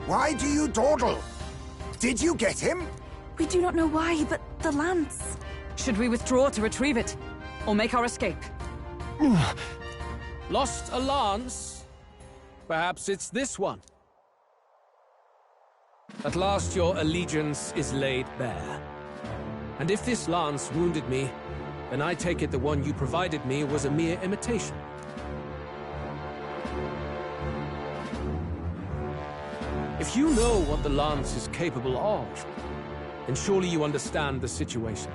Why do you dawdle? Did you get him? We do not know why, but the lance. Should we withdraw to retrieve it? Or make our escape? Lost a lance? Perhaps it's this one. At last your allegiance is laid bare. And if this lance wounded me, then I take it the one you provided me was a mere imitation. If you know what the lance is capable of, then surely you understand the situation.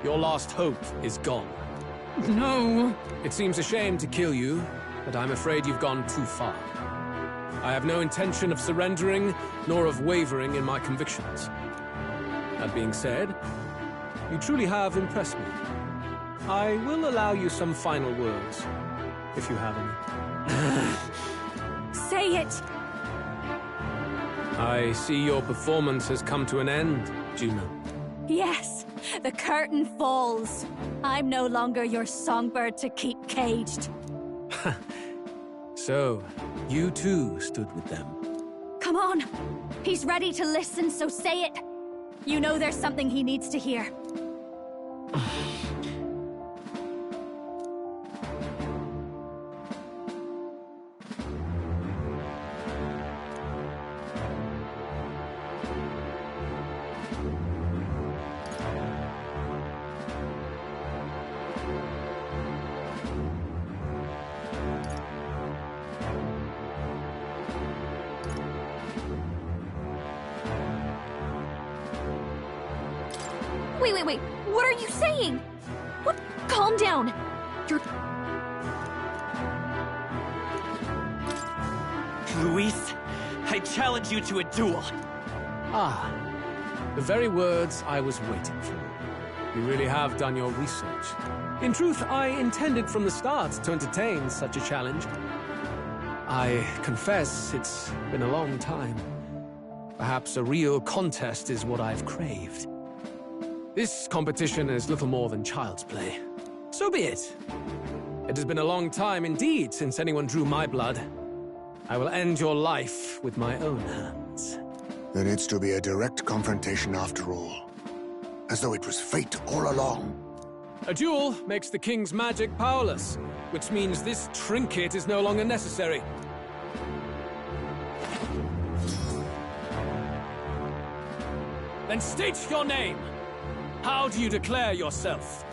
Your last hope is gone. No! It seems a shame to kill you, but I'm afraid you've gone too far. I have no intention of surrendering, nor of wavering in my convictions. That being said, you truly have impressed me. I will allow you some final words, if you have any. Say it! I see your performance has come to an end, Juno. Yes, the curtain falls. I'm no longer your songbird to keep caged. So, you too stood with them. Come on. He's ready to listen, so say it. You know there's something he needs to hear. Wait. What are you saying? What? Calm down. You're... Luis, I challenge you to a duel. Ah, the very words I was waiting for. You really have done your research. In truth, I intended from the start to entertain such a challenge. I confess it's been a long time. Perhaps a real contest is what I've craved. This competition is little more than child's play. So be it. It has been a long time indeed since anyone drew my blood. I will end your life with my own hands. There needs to be a direct confrontation after all. As though it was fate all along. A duel makes the king's magic powerless, which means this trinket is no longer necessary. Then state your name. How do you declare yourself?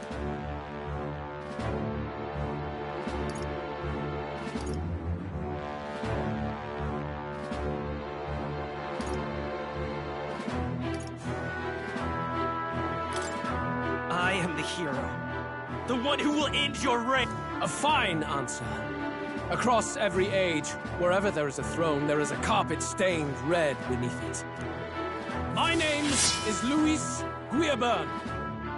I am the hero. The one who will end your reign. A fine answer. Across every age, wherever there is a throne, there is a carpet stained red beneath it. My name is Luis Guiaburn.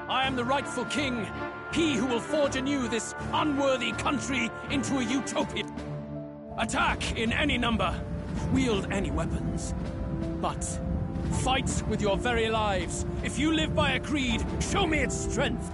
I am the rightful king, he who will forge anew this unworthy country into a utopia. Attack in any number, wield any weapons. But fight with your very lives. If you live by a creed, show me its strength.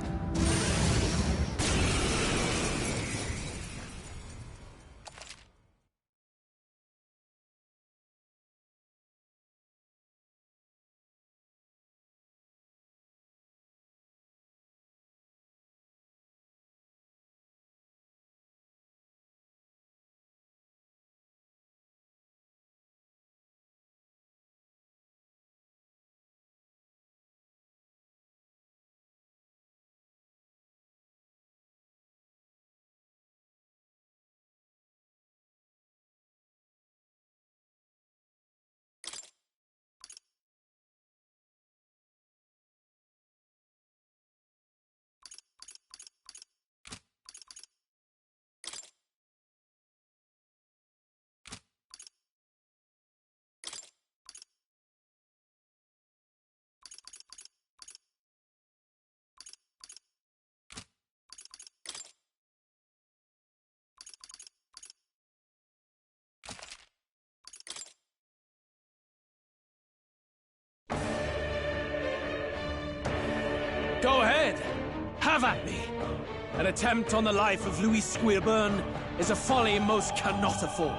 Go ahead. Have at me. An attempt on the life of Luis Guiaburn is a folly most cannot afford.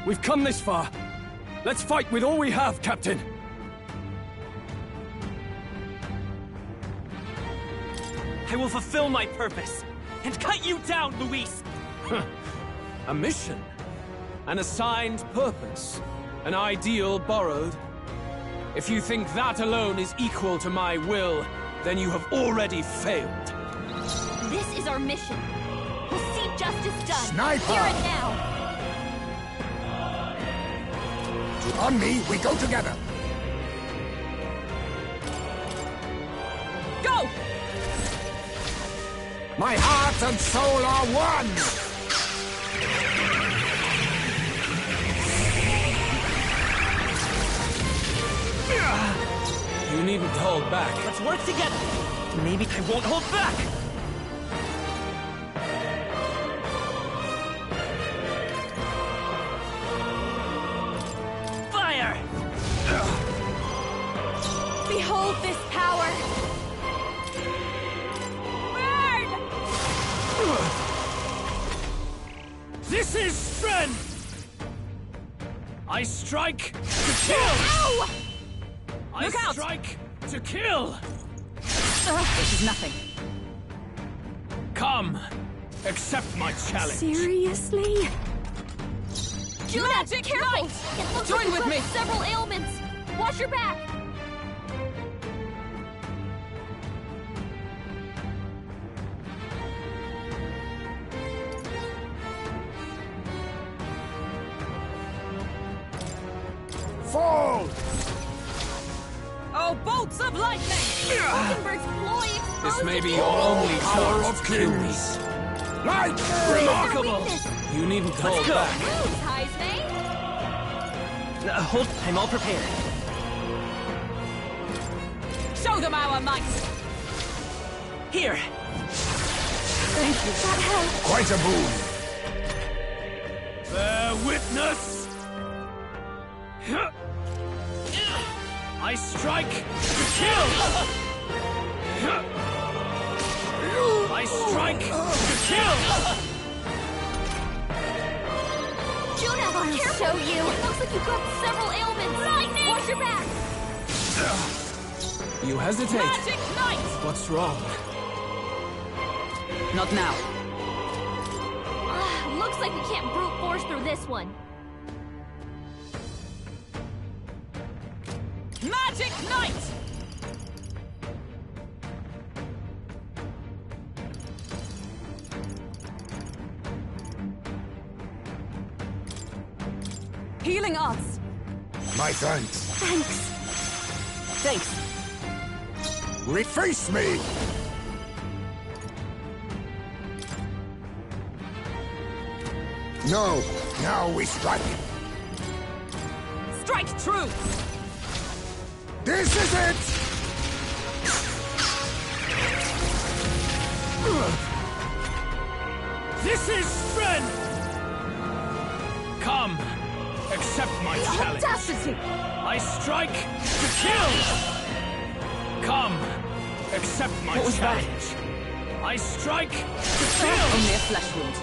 We've come this far. Let's fight with all we have, Captain. I will fulfill my purpose and cut you down, Luis. A mission, an assigned purpose, an ideal borrowed. If you think that alone is equal to my will, then you have already failed. This is our mission. We'll see justice done. Sniper! Here and now. On me, we go together. Go! My heart and soul are one! You needn't hold back. Let's work together. Maybe I won't hold back. Fire! Behold this power. Burn! This is strength! I strike to kill! Ow! I Look out! strike to kill! This is nothing. Come, accept my challenge. Seriously? Magic careful! Knight! It looks Join like you've with got me. several ailments. Watch your back. Fall! Oh, bolts of lightning! Hulkenberg's ploy exposed This may be its your only Power chance of to kill me. kings! Light! Remarkable! weakness. You needn't hold go. back. Moves, Heisman. Hold, I'm all prepared. Show them our might! Here, Thank you. That helped. Quite a boon. bear witness! I strike to kill! I strike to kill! Juna, I'll show you. It looks like you've got several ailments. Lightning! Watch your back. You hesitate. Magic Knight! What's wrong? Not now. Looks like we can't brute force through this one. Magic Knight! Healing arts. My thanks. Thanks. Thanks. Reface me! No, now we strike. Strike true! This is it! This is strength! Come, accept my challenge. Audacity! I strike to kill! Come, accept my What was that? challenge. I strike to kill! Only a flesh wound.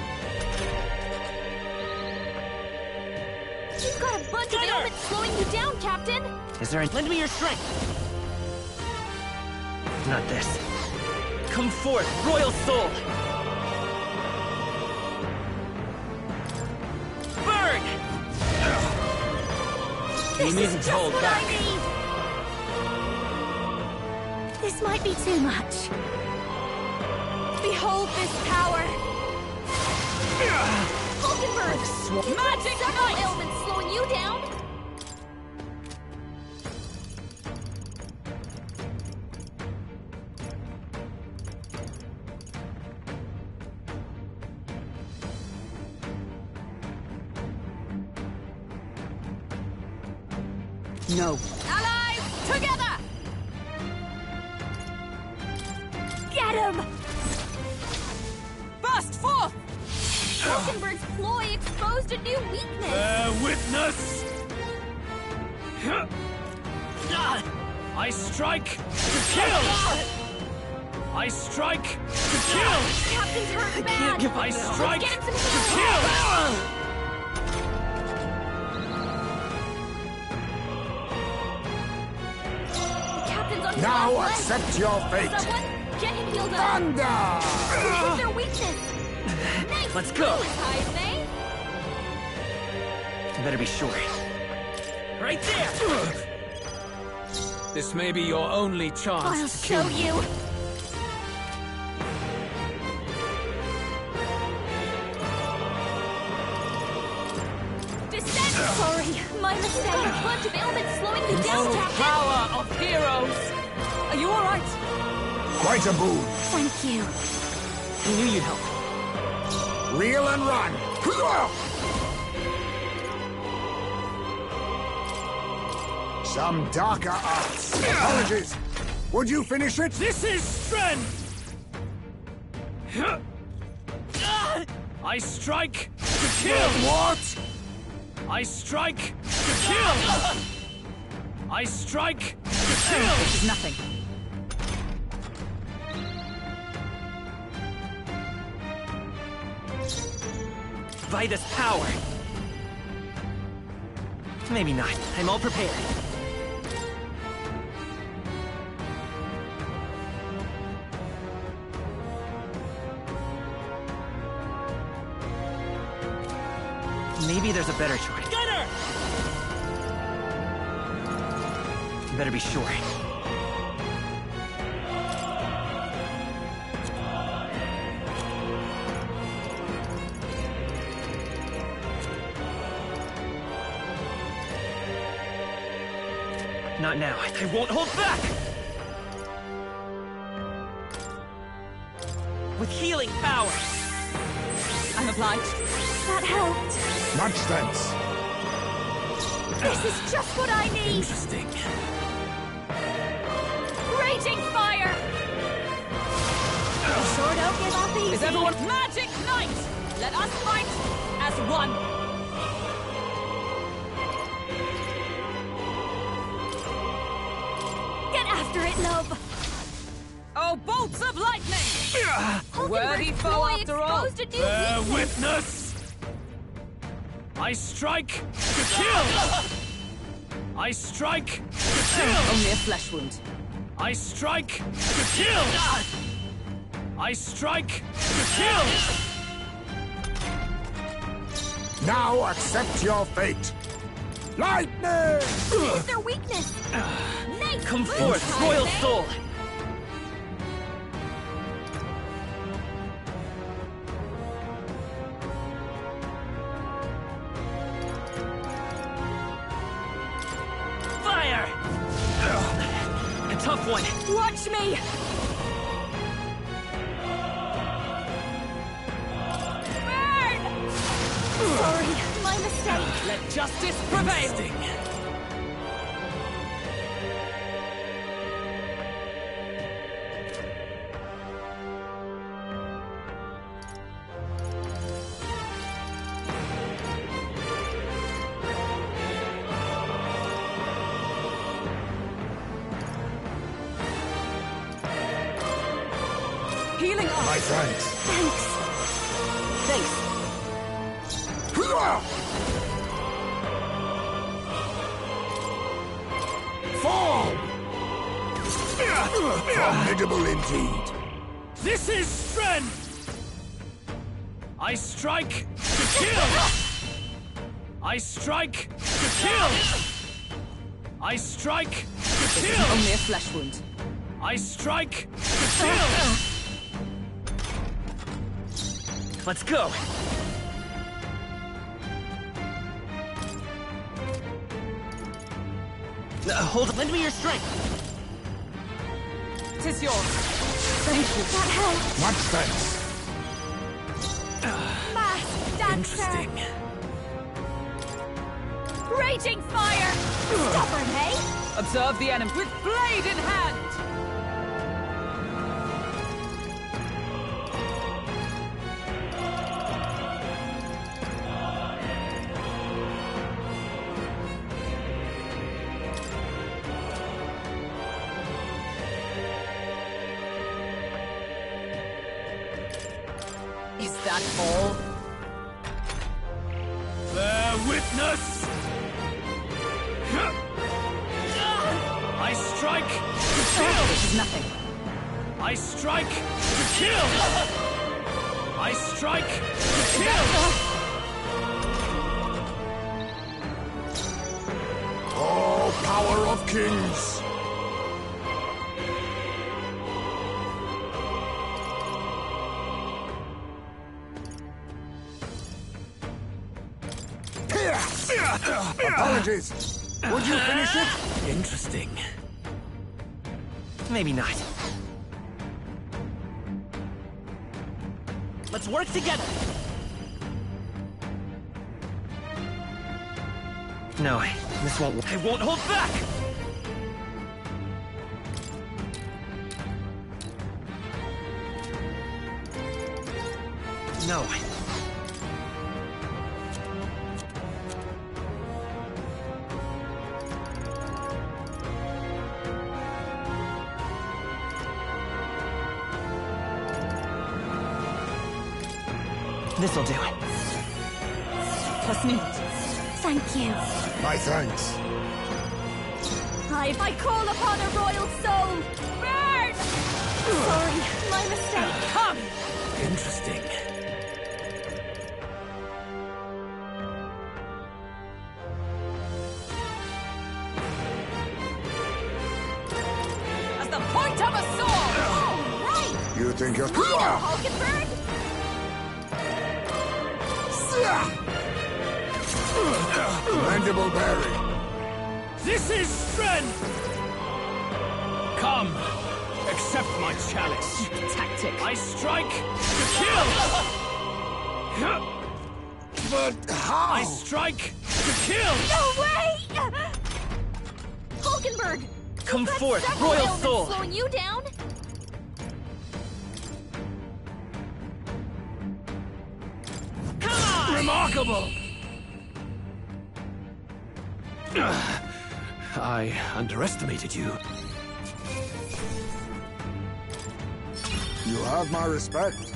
You've got a bunch of Gunner! ailments slowing you down, Captain. Is there any... Lend me your strength! Not this. Come forth, royal soul! Burn! You This needn't is just hold what back. I need. This might be too much. Behold this power. Hulkenberg! Magic Several Knight! ailments slowing you down. No. Allies, together! Get him! Burst forth! Hulkenberg's ploy exposed a new weakness. Bear witness! I strike to kill! I strike to kill! Captain's hurt bad. I strike Let's get him to some kill! healing. Now What? accept your fate. Someone get him healed up. Thunder! What's their weakness? Nice Let's go. moves, Heisey. You better be sure. Right there! This may be your only chance I'll to kill show me. you. Descend! Sorry, my mistake. A bunch of ailments slowing you down, Oh, Captain. power of heroes! Are you all right? Quite a boon. Thank you. He knew you'd help. Reel and run. Some darker arts. Apologies. Would you finish it? This is strength! I strike to kill! What? I strike to kill! I strike to kill! This is nothing. Vitus power! Maybe not. I'm all prepared. Maybe there's a better choice. Get her! You better be sure. Not now. I won't hold back! With healing power! I'm obliged. That helped. Much thanks. This is just what I need. Interesting. Raging fire. You sure don't give up easy. Is everyone magic knight? Let us fight as one. Get after it, love. Oh, bolts of lightning! Worthy Hulkenberg's foe boy after all. exposed a new Bear weakness. witness! I strike to kill! I strike to kill! Only a flesh wound. I strike to kill! I strike to kill! Now accept your fate. Lightning! It's their weakness. Nice Come moves, forth, royal Heisey. soul! Fire! A tough one. Watch me. Burn! Sorry, my mistake. Let justice prevail. Healing My arts. thanks. Thanks. Fall! Formidable indeed. This is strength! I strike to kill! I strike to kill! I strike to kill! Only a flesh wound. I strike to kill! Let's go! Hold on, lend me your strength! Tis yours. Thank you. That helped. Much thanks. Masked dancer. Interesting. Raging fire. Stubborn, hey? Observe the enemy with blade in hand. Is that all? Bear witness! I strike to kill! This is nothing. I strike to kill! I strike to kill! Oh, power of kings! Apologies. Would you finish it? Interesting. Maybe not. Let's work together! No, this won't work. I won't hold back! No. This'll do it. Was nicht. Thank you. My thanks. I call upon a royal soul. Burn! Sorry, my mistake. Come! Interesting. As the point of a sword! All right. You think you're... Hulkenberg? Mandible Berry. This is strength! Come, accept my chalice. Tactic. I strike to kill! But how? I strike to kill! No way! Hulkenberg! Come you've got forth, several Royal ailments Soul! slowing you down. Remarkable! I underestimated you. You have my respect.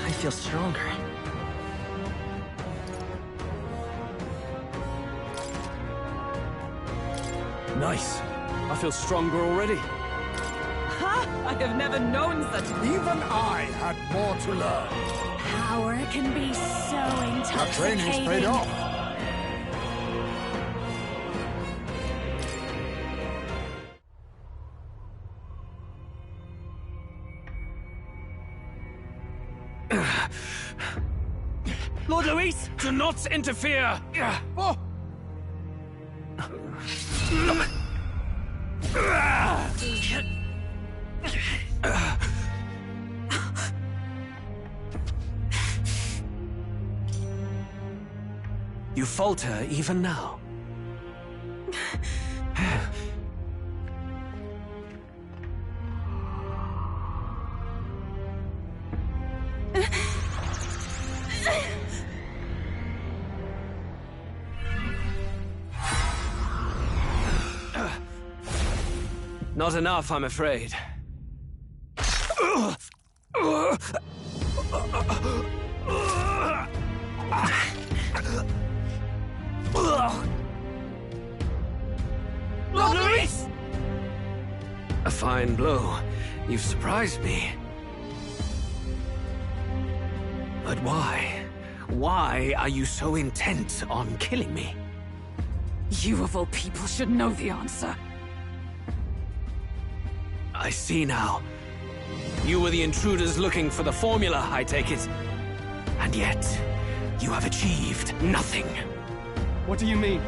I feel stronger. Nice. I feel stronger already. Ha! I have never known such... Even I had more to learn. Power can be so Our training's intoxicating. paid off. Lord Luis, do not interfere! Oh, You falter even now. Not enough, I'm afraid. Lord Luis! A fine blow. You've surprised me. But why? Why are you so intent on killing me? You of all people should know the answer. I see now. You were the intruders looking for the formula, I take it. And yet, you have achieved nothing. What do you mean?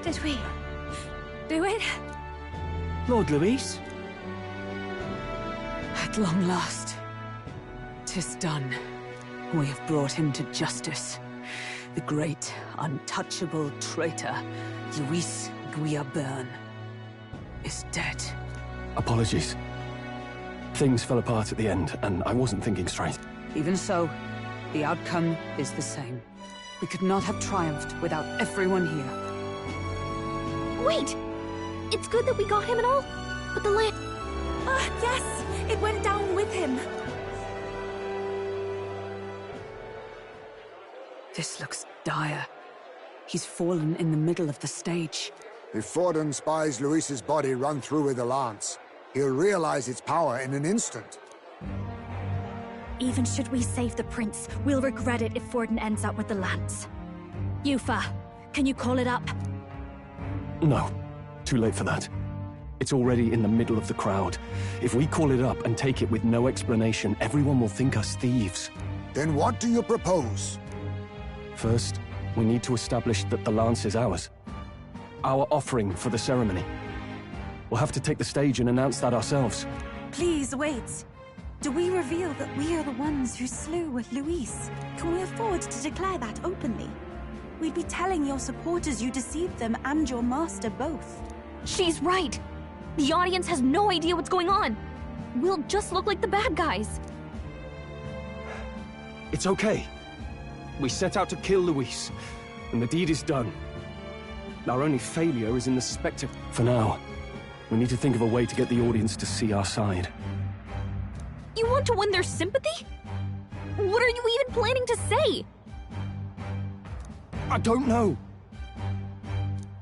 Did we Do it? Lord Luis? At long last, 'tis done. We have brought him to justice. The great, untouchable traitor, Luis Guillaburn, is dead. Apologies. Things fell apart at the end, and I wasn't thinking straight. Even so, the outcome is the same. We could not have triumphed without everyone here. Wait! It's good that we got him and all, but the land... Ah, yes! It went down with him. This looks dire. He's fallen in the middle of the stage. If Forden spies Luis's body run through with a lance, he'll realize its power in an instant. Even should we save the prince, we'll regret it if Forden ends up with the lance. Yufa, can you call it up? No. Too late for that. It's already in the middle of the crowd. If we call it up and take it with no explanation, everyone will think us thieves. Then what do you propose? First, we need to establish that the lance is ours. Our offering for the ceremony. We'll have to take the stage and announce that ourselves. Please, wait. Do we reveal that we are the ones who slew Luis? Can we afford to declare that openly? We'd be telling your supporters you deceived them and your master both. She's right. The audience has no idea what's going on. We'll just look like the bad guys. It's okay. We set out to kill Luis, and the deed is done. Our only failure is in the spectacle. For now, we need to think of a way to get the audience to see our side. You want to win their sympathy? What are you even planning to say? I don't know.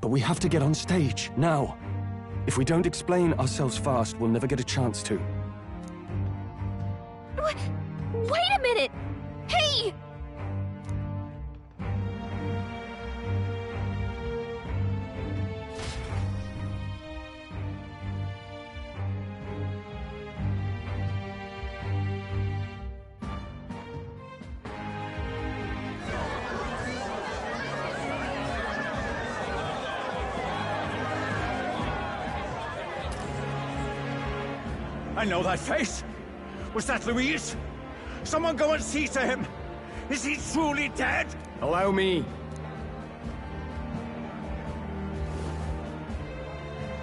But we have to get on stage, now. If we don't explain ourselves fast, we'll never get a chance to. Wait a minute! Hey! I know that face! Was that Luis? Someone go and see to him! Is he truly dead? Allow me.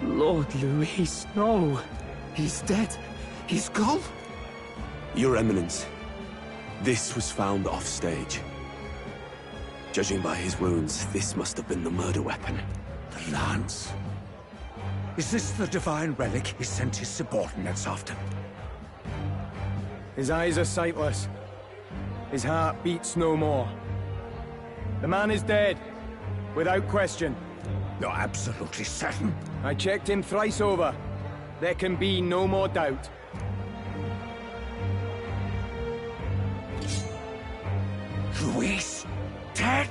Lord Luis, no. He's dead. He's gone. Your Eminence, this was found off stage. Judging by his wounds, this must have been the murder weapon. The lance. Is this the divine relic he sent his subordinates after? His eyes are sightless. His heart beats no more. The man is dead, without question. You're absolutely certain? I checked him thrice over. There can be no more doubt. Luis, dead?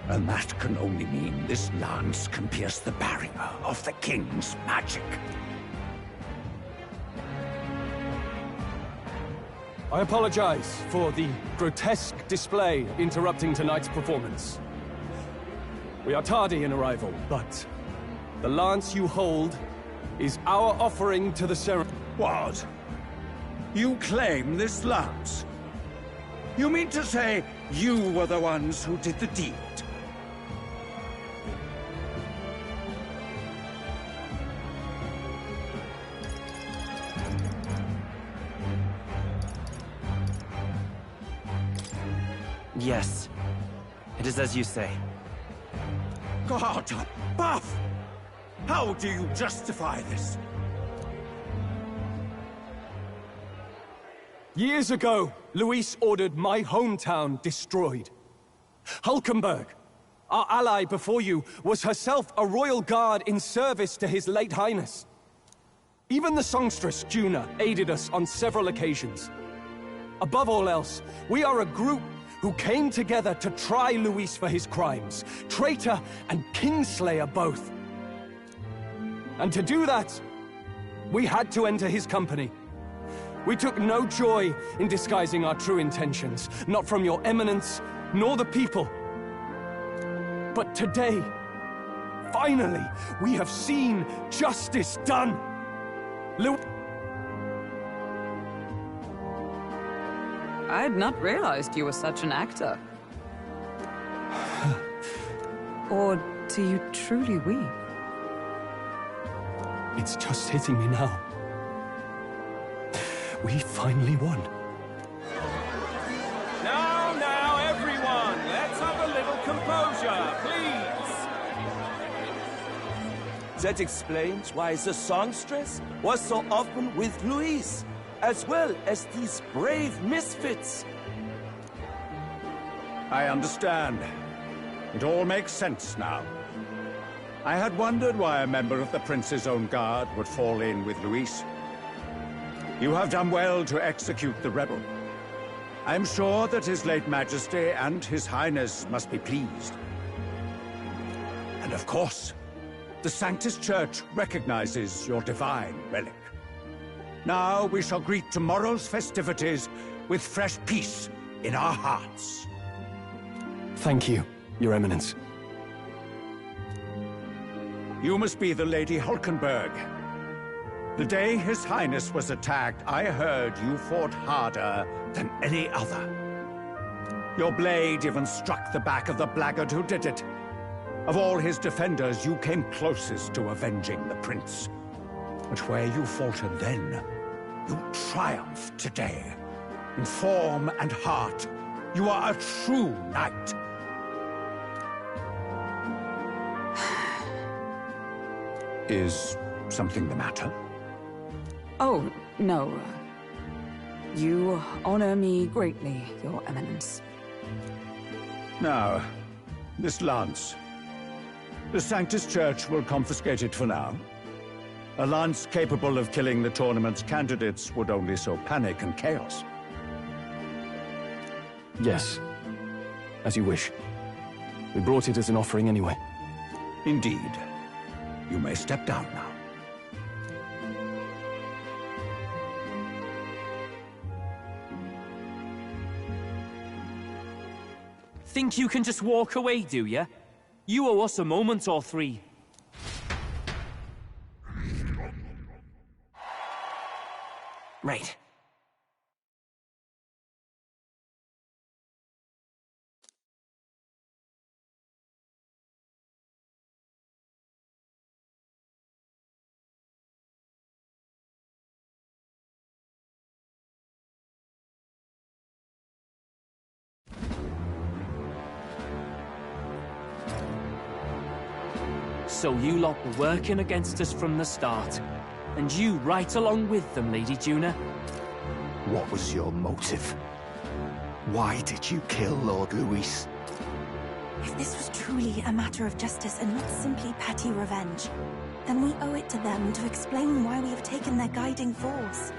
And that can only mean this lance can pierce the barrier of the king's magic. I apologize for the grotesque display interrupting tonight's performance. We are tardy in arrival, but the lance you hold is our offering to the ceremony. What? You claim this lance? You mean to say you were the ones who did the deed? Yes. It is as you say. God above! How do you justify this? Years ago, Luis ordered my hometown destroyed. Hulkenberg, our ally before you, was herself a royal guard in service to his late highness. Even the songstress, Juna, aided us on several occasions. Above all else, we are a group who came together to try Luis for his crimes, traitor and kingslayer both. And to do that, we had to enter his company. We took no joy in disguising our true intentions, not from your eminence, nor the people. But today, Finally, we have seen justice done. I had not realized you were such an actor. Or do you truly weep? It's just hitting me now. We finally won. Now, everyone, let's have a little composure, please. That explains why the songstress was so often with Luis, as well as these brave misfits. I understand. It all makes sense now. I had wondered why a member of the Prince's own guard would fall in with Luis. You have done well to execute the rebel. I am sure that His late Majesty and His Highness must be pleased. And of course, the Sanctus Church recognizes your divine relic. Now we shall greet tomorrow's festivities with fresh peace in our hearts. Thank you, Your Eminence. You must be the Lady Hulkenberg. The day His Highness was attacked, I heard you fought harder than any other. Your blade even struck the back of the blackguard who did it. Of all his defenders, you came closest to avenging the Prince. But where you faltered then, you triumphed today. In form and heart, you are a true knight. Is something the matter? Oh, no. You honor me greatly, Your Eminence. Now, this lance. The Sanctus Church will confiscate it for now. A lance capable of killing the tournament's candidates would only sow panic and chaos. Yes. As you wish. We brought it as an offering anyway. Indeed. You may step down now. Think you can just walk away, do ya? You owe us a moment or three. Right. So you lot were working against us from the start. And you right along with them, Lady Juna? What was your motive? Why did you kill Lord Luis? If this was truly a matter of justice and not simply petty revenge, then we owe it to them to explain why we have taken their guiding force.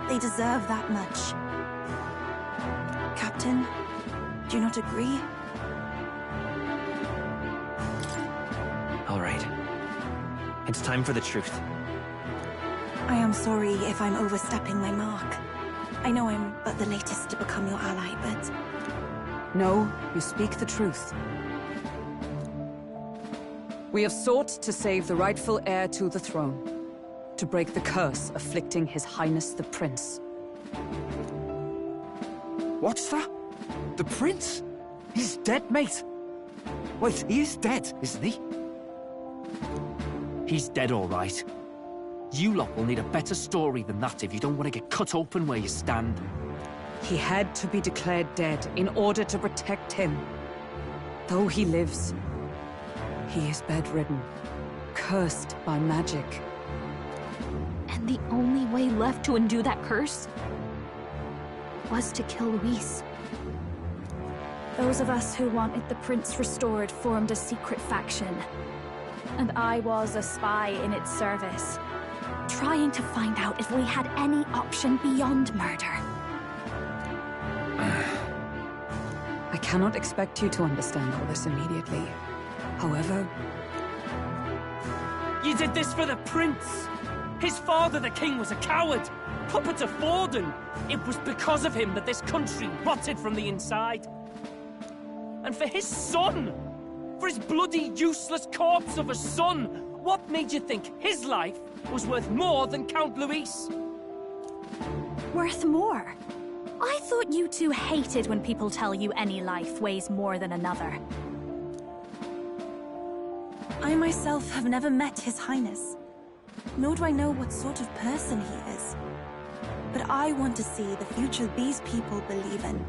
They deserve that much. Captain, do you not agree? All right. It's time for the truth. I am sorry if I'm overstepping my mark. I know I'm but the latest to become your ally, but... No, you speak the truth. We have sought to save the rightful heir to the throne, to break the curse afflicting His Highness the Prince. What's that? The Prince? He's dead, mate. Wait, he is dead, isn't he? He's dead, all right. You lot will need a better story than that if you don't want to get cut open where you stand. He had to be declared dead in order to protect him. Though he lives, he is bedridden, cursed by magic. And the only way left to undo that curse was to kill Luis. Those of us who wanted the prince restored formed a secret faction. And I was a spy in its service, trying to find out if we had any option beyond murder. I cannot expect you to understand all this immediately. However... You did this for the prince! His father, the king, was a coward! Puppet of Forden! It was because of him that this country rotted from the inside! And for his son! For his bloody, useless corpse of a son? What made you think his life was worth more than Count Luis? Worth more? I thought you two hated when people tell you any life weighs more than another. I myself have never met His Highness, nor do I know what sort of person he is. But I want to see the future these people believe in.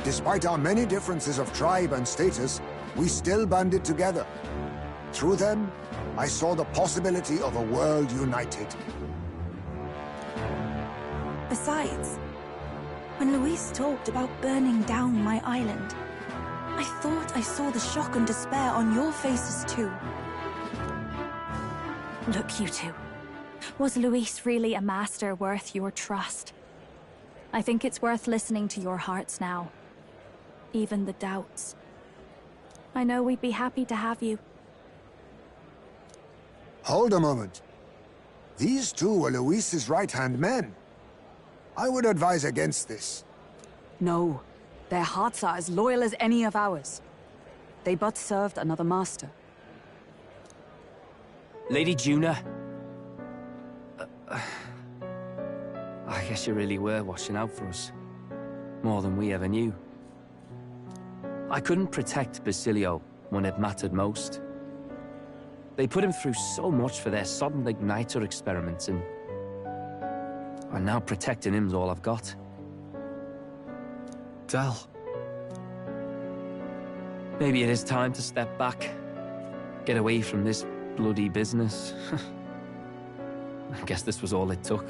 Despite our many differences of tribe and status, we still banded together. Through them, I saw the possibility of a world united. Besides, when Luis talked about burning down my island, I thought I saw the shock and despair on your faces too. Look, you two. Was Luis really a master worth your trust? I think it's worth listening to your hearts now. Even the doubts. I know we'd be happy to have you. Hold a moment. These two were Luis's right-hand men. I would advise against this. No. Their hearts are as loyal as any of ours. They but served another master. Lady Juna. I guess you really were watching out for us. More than we ever knew. I couldn't protect Basilio when it mattered most. They put him through so much for their sodden igniter experiments, and now protecting him's all I've got. Del. Maybe it is time to step back. Get away from this bloody business. I guess this was all it took.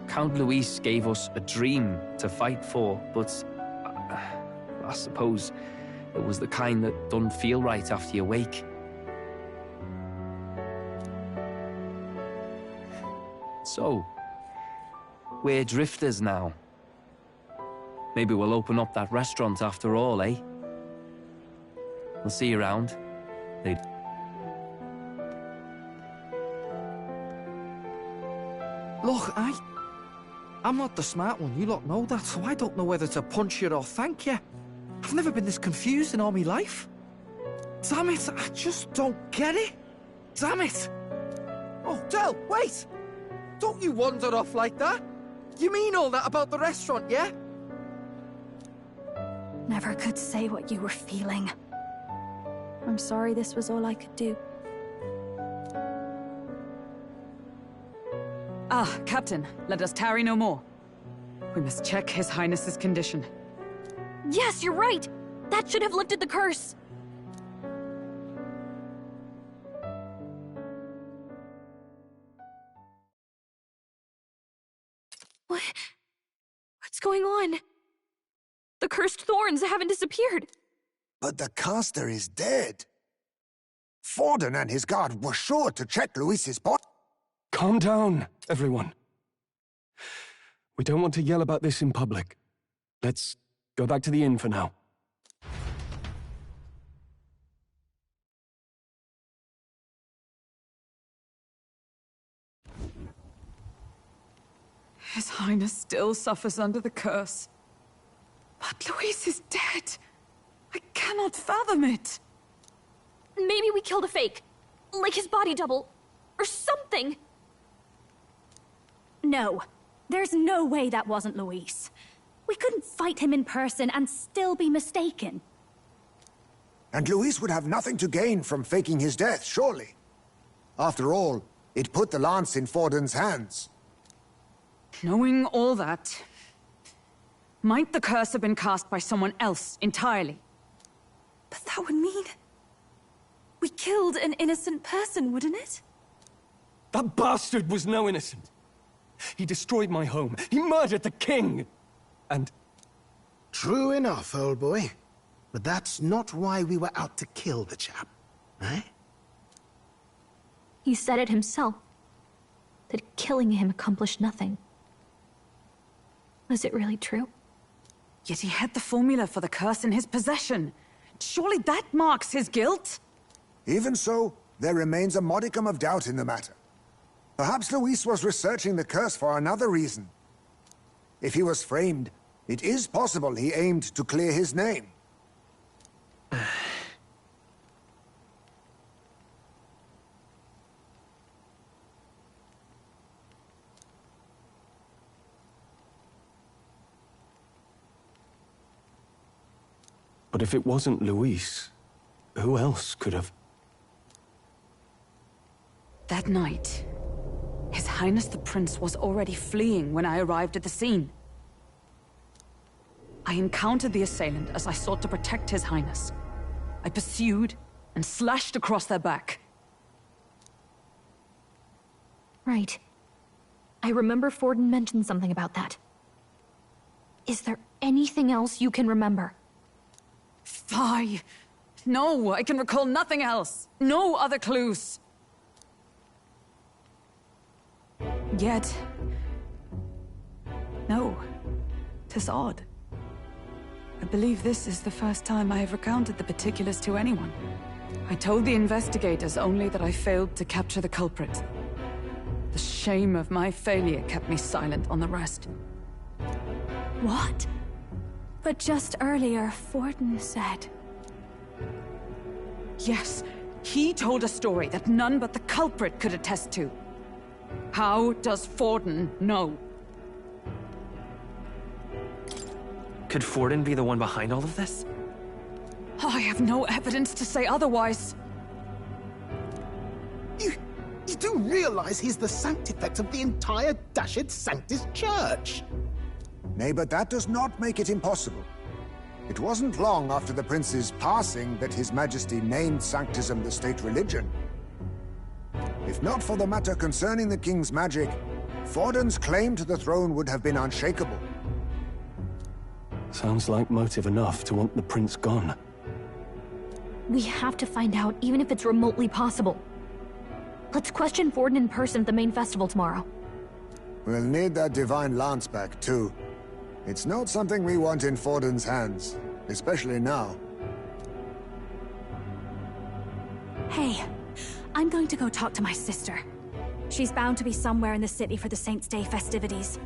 Count Luis gave us a dream to fight for, but I suppose it was the kind that doesn't feel right after you wake. So, we're drifters now. Maybe we'll open up that restaurant after all, eh? I'll see you around. Look, I'm not the smart one, you lot know that, so I don't know whether to punch you or thank you. I've never been this confused in all my life. Damn it, I just don't get it. Damn it. Oh, Del, wait! Don't you wander off like that? You mean all that about the restaurant, yeah? Never could say what you were feeling. I'm sorry this was all I could do. Ah, Captain, let us tarry no more. We must check His Highness's condition. Yes, you're right! That should have lifted the curse! What's going on? The cursed thorns haven't disappeared. But the caster is dead. Forden and his guard were sure to check Luis's body. Calm down, everyone. We don't want to yell about this in public. Let's go back to the inn for now. His Highness still suffers under the curse. But Luis is dead. I cannot fathom it. Maybe we killed a fake. Like his body double. Or something. No. There's no way that wasn't Luis. We couldn't fight him in person and still be mistaken. And Luis would have nothing to gain from faking his death, surely. After all, it put the lance in Forden's hands. Knowing all that, might the curse have been cast by someone else entirely? But that would mean... we killed an innocent person, wouldn't it? That bastard was no innocent. He destroyed my home. He murdered the king. And... True enough, old boy. But that's not why we were out to kill the chap, eh? He said it himself. That killing him accomplished nothing. Was it really true? Yet he had the formula for the curse in his possession. Surely that marks his guilt? Even so, there remains a modicum of doubt in the matter. Perhaps Luis was researching the curse for another reason. If he was framed, it is possible he aimed to clear his name. But if it wasn't Luis, who else could have... That night, His Highness the Prince was already fleeing when I arrived at the scene. I encountered the assailant as I sought to protect His Highness. I pursued and slashed across their back. Right. I remember Forden mentioned something about that. Is there anything else you can remember? Fie! No, I can recall nothing else. No other clues. Yet... no. 'Tis odd. I believe this is the first time I have recounted the particulars to anyone. I told the investigators only that I failed to capture the culprit. The shame of my failure kept me silent on the rest. What? But just earlier, Forden said... Yes, he told a story that none but the culprit could attest to. How does Forden know? Could Forden be the one behind all of this? I have no evidence to say otherwise. You do realize he's the sanctifex of the entire Dashed Sanctus Church? Nay, but that does not make it impossible. It wasn't long after the prince's passing that His Majesty named Sanctism the state religion. If not for the matter concerning the king's magic, Forden's claim to the throne would have been unshakable. Sounds like motive enough to want the prince gone. We have to find out, even if it's remotely possible. Let's question Forden in person at the main festival tomorrow. We'll need that divine lance back, too. It's not something we want in Forden's hands, especially now. Hey, I'm going to go talk to my sister. She's bound to be somewhere in the city for the Saints' Day festivities.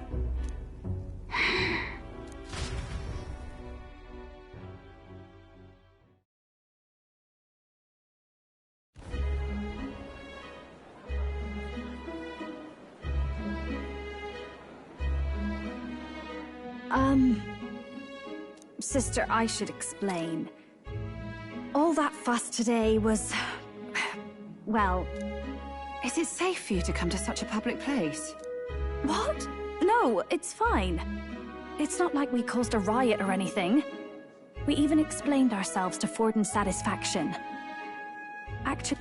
Sister, I should explain. All that fuss today was... well... Is it safe for you to come to such a public place? What? No, it's fine. It's not like we caused a riot or anything. We even explained ourselves to Forden's satisfaction. Actually...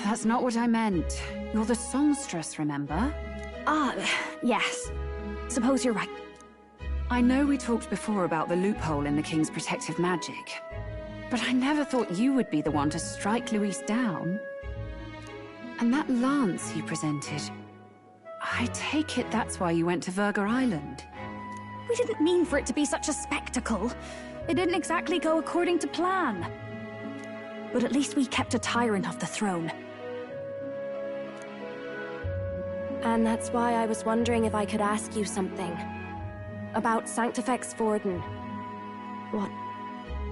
That's not what I meant. You're the songstress, remember? Yes. Suppose you're right. I know we talked before about the loophole in the King's protective magic, but I never thought you would be the one to strike Luis down. And that lance he presented, I take it that's why you went to Virga Island. We didn't mean for it to be such a spectacle. It didn't exactly go according to plan. But at least we kept a tyrant off the throne. And that's why I was wondering if I could ask you something. About Sanctifex Forden. What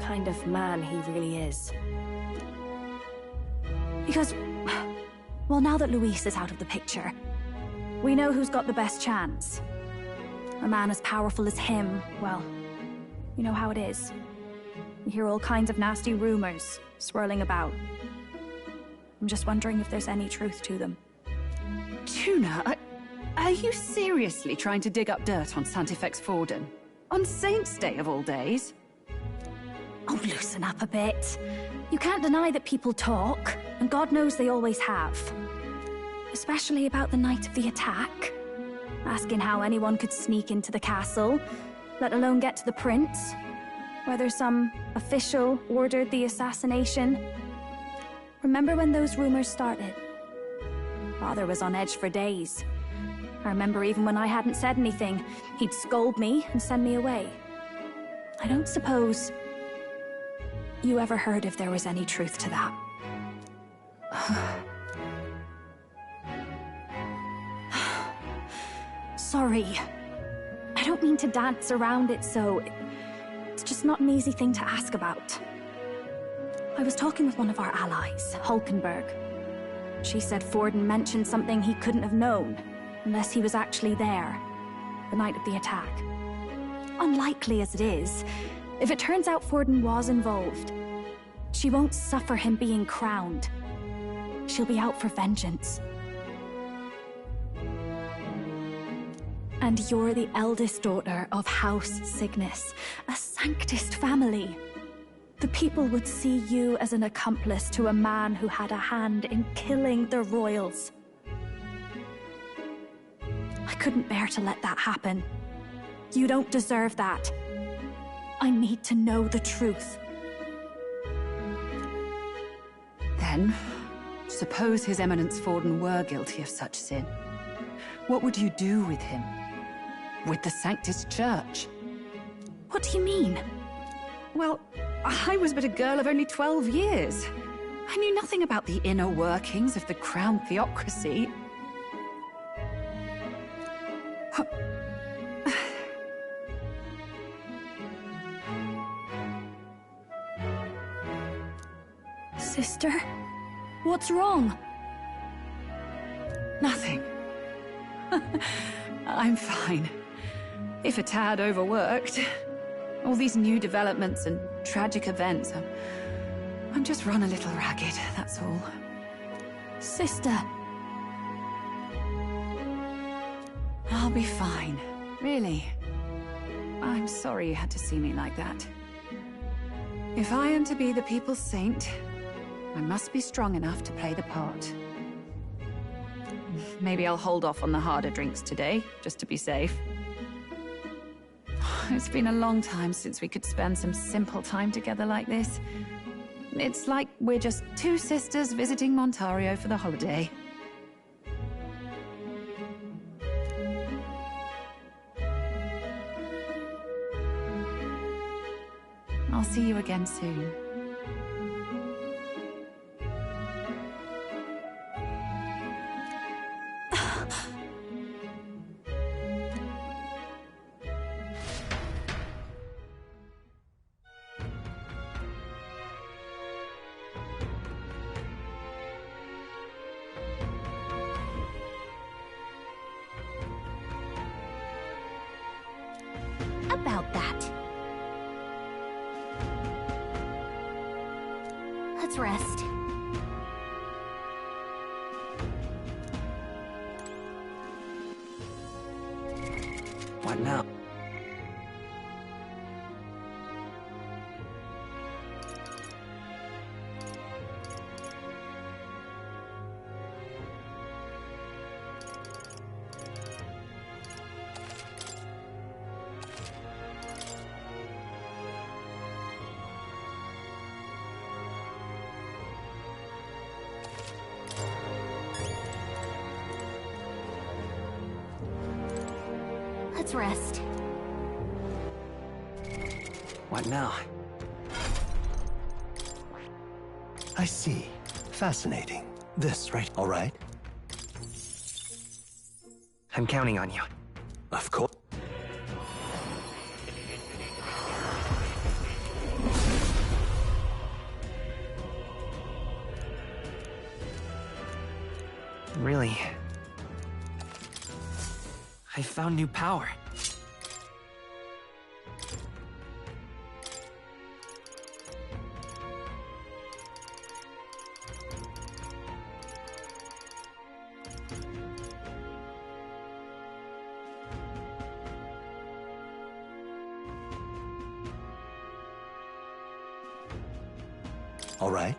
kind of man he really is. Because, well, now that Luis is out of the picture, we know who's got the best chance. A man as powerful as him, well, you know how it is. We hear all kinds of nasty rumors swirling about. I'm just wondering if there's any truth to them. Tuna, are you seriously trying to dig up dirt on Sanctifex Forden? On Saints' Day of all days? Oh, loosen up a bit. You can't deny that people talk, and God knows they always have. Especially about the night of the attack. Asking how anyone could sneak into the castle, let alone get to the prince. Whether some official ordered the assassination. Remember when those rumors started? Father was on edge for days. I remember even when I hadn't said anything, he'd scold me and send me away. I don't suppose you ever heard if there was any truth to that. Sorry. I don't mean to dance around it, so... It's just not an easy thing to ask about. I was talking with one of our allies, Hulkenberg. She said Forden mentioned something he couldn't have known, unless he was actually there, the night of the attack. Unlikely as it is, If it turns out Forden was involved, she won't suffer him being crowned. She'll be out for vengeance. And you're the eldest daughter of House Cygnus, a Sanctist family. The people would see you as an accomplice to a man who had a hand in killing the royals. I couldn't bear to let that happen. You don't deserve that. I need to know the truth. Then, suppose His Eminence Forden were guilty of such sin. What would you do with him? With the Sanctist Church? What do you mean? Well, I was but a girl of only 12 years. I knew nothing about the inner workings of the crown theocracy. Sister? What's wrong? Nothing. I'm fine. If a tad overworked. All these new developments and tragic events, I'm just run a little ragged, that's all. Sister. I'll be fine. Really. I'm sorry you had to see me like that. If I am to be the people's saint, I must be strong enough to play the part. Maybe I'll hold off on the harder drinks today, just to be safe. It's been a long time since we could spend some simple time together like this. It's like we're just two sisters visiting Montario for the holiday. I'll see you again soon. About that. Let's rest. What now? Let's rest. What now? I see. Fascinating. This, right? All right? I'm counting on you. Of course. Really? I found new power. All right?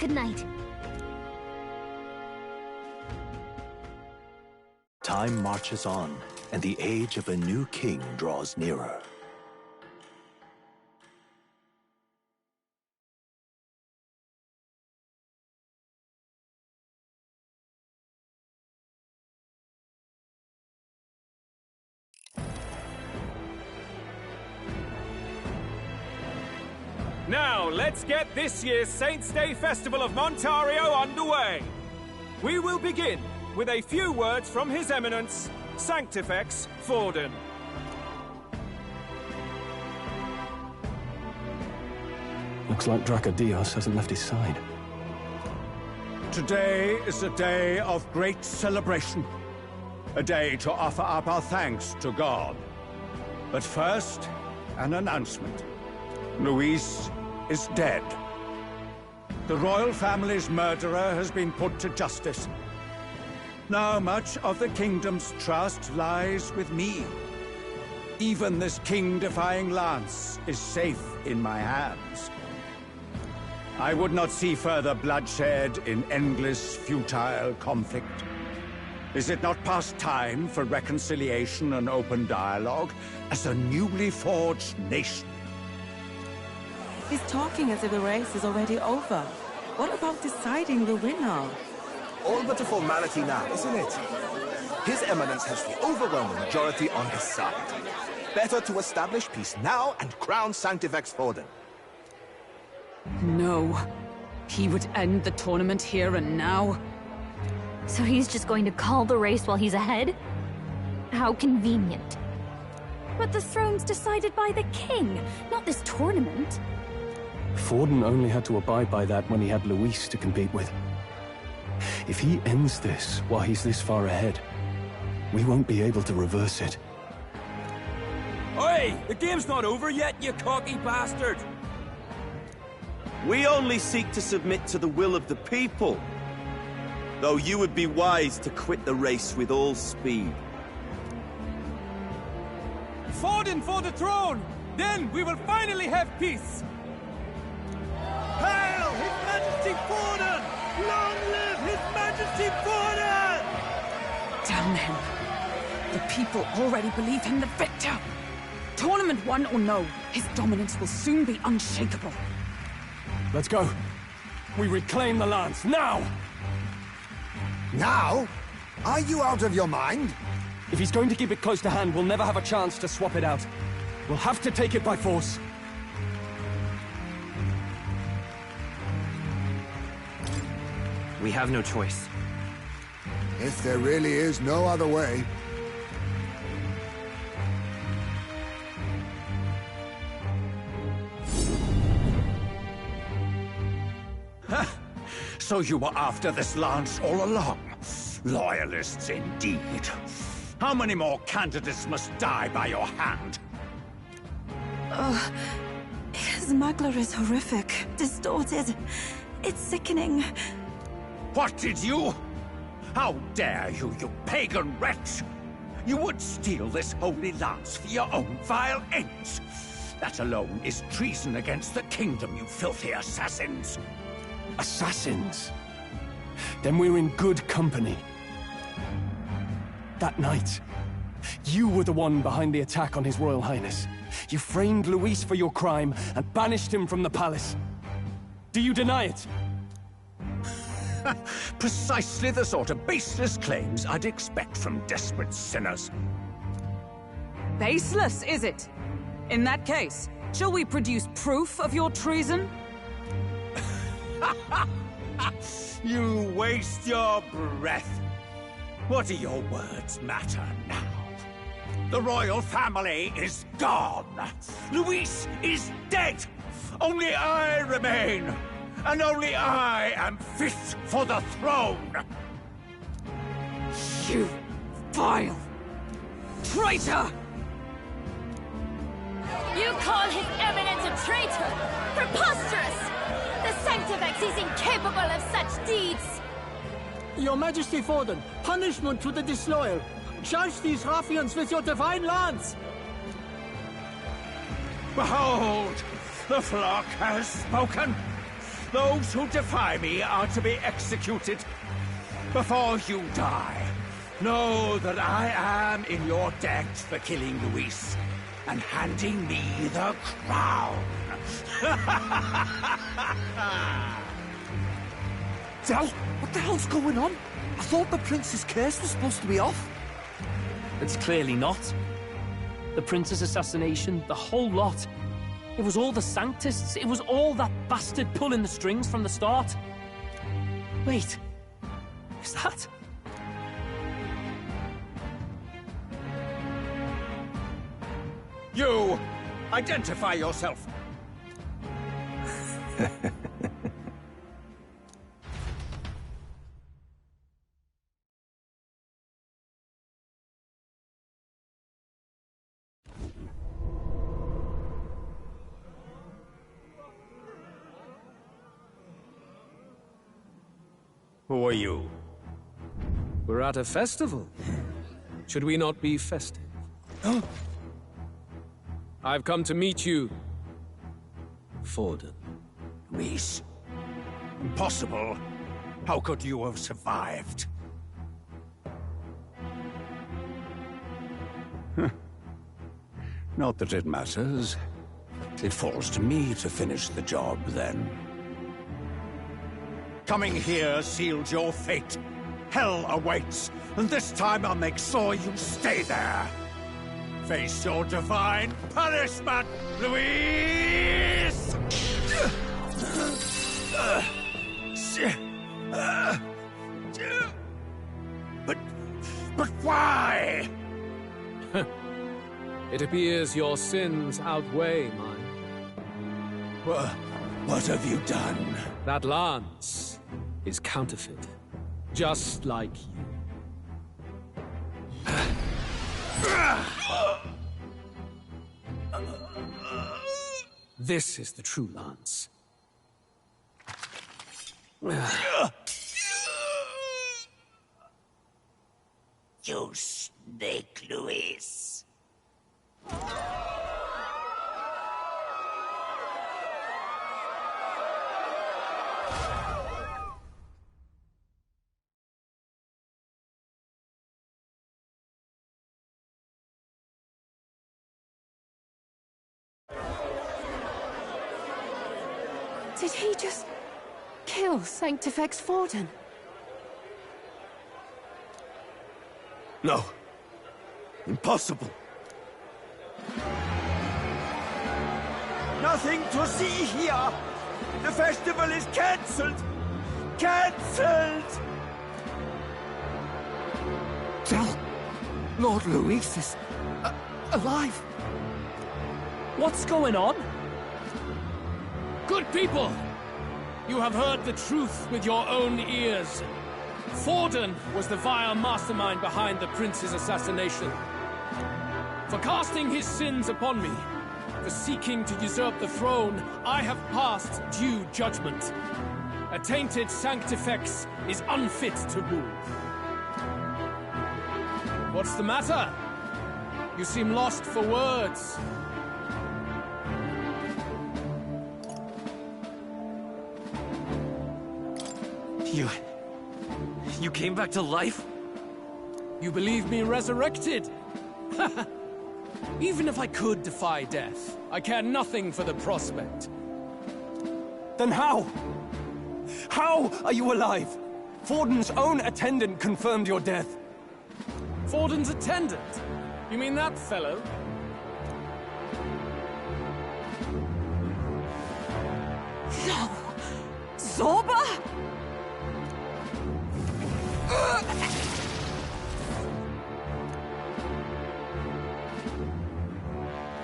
Good night. Time marches on, and the age of a new king draws nearer. Now, let's get this year's Saints' Day Festival of Montario underway. We will begin with a few words from His Eminence, Sanctifex Forden. Looks like Dracodios hasn't left his side. Today is a day of great celebration. A day to offer up our thanks to God. But first, an announcement. Luis is dead. The royal family's murderer has been put to justice. Now much of the kingdom's trust lies with me. Even this king-defying lance is safe in my hands. I would not see further bloodshed in endless, futile conflict. Is it not past time for reconciliation and open dialogue as a newly forged nation? He's talking as if the race is already over. What about deciding the winner? All but a formality now, isn't it? His Eminence has the overwhelming majority on his side. Better to establish peace now and crown Sanctifex Forden. No. He would end the tournament here and now. So he's just going to call the race while he's ahead? How convenient. But the throne's decided by the king, not this tournament. Forden only had to abide by that when he had Luis to compete with. If he ends this while he's this far ahead, we won't be able to reverse it. Oi! The game's not over yet, you cocky bastard! We only seek to submit to the will of the people. Though you would be wise to quit the race with all speed. Forden for the throne! Then we will finally have peace! Hail His Majesty Forden! Long live His Majesty Forden! Damn him. The people already believe him the victor. Tournament won or no, his dominance will soon be unshakable. Let's go. We reclaim the lance, now! Now? Are you out of your mind? If he's going to keep it close to hand, we'll never have a chance to swap it out. We'll have to take it by force. We have no choice. If there really is no other way. So you were after this lance all along? Loyalists indeed. How many more candidates must die by your hand? His smuggler is horrific, distorted. It's sickening. What did you? How dare you, you pagan wretch! You would steal this holy lance for your own vile ends. That alone is treason against the kingdom, you filthy assassins. Assassins? Then we're in good company. That night, you were the one behind the attack on His Royal Highness. You framed Luis for your crime and banished him from the palace. Do you deny it? Precisely the sort of baseless claims I'd expect from desperate sinners. Baseless, is it? In that case, shall we produce proof of your treason? You waste your breath. What do your words matter now? The royal family is gone. Luis is dead. Only I remain. And only I am fit for the throne. You vile traitor! You call His Eminence a traitor? Preposterous! The Sanctifex is incapable of such deeds! Your Majesty Forden, punishment to the disloyal. Judge these ruffians with your divine lance! Behold, the flock has spoken. Those who defy me are to be executed. Before you die, know that I am in your debt for killing Luis and handing me the crown. Del, what the hell's going on? I thought the prince's curse was supposed to be off. It's clearly not. The prince's assassination, the whole lot. It was all the Sanctists. It was all that bastard pulling the strings from the start. Wait. Is that... You! Identify yourself! Who are you? We're at a festival. Should we not be festive? I've come to meet you, Forden. Luis? Impossible. How could you have survived? Not that it matters. It falls to me to finish the job, then. Coming here sealed your fate. Hell awaits, and this time I'll make sure you stay there. Face your divine punishment, Luis! But why? It appears your sins outweigh mine. What have you done? That lance is counterfeit, just like you. This is the true lance. You snake, Luis. Did he just kill Sanctifex Forden? No. Impossible. Nothing to see here! The festival is cancelled! Cancelled! Del, Lord Luis is alive. What's going on? Good people! You have heard the truth with your own ears. Forden was the vile mastermind behind the prince's assassination. For casting his sins upon me, for seeking to usurp the throne, I have passed due judgment. A tainted Sanctifex is unfit to rule. What's the matter? You seem lost for words. You came back to life? You believe me resurrected? Even if I could defy death, I care nothing for the prospect. Then how? How are you alive? Forden's own attendant confirmed your death. Forden's attendant? You mean that fellow? No! Zorba?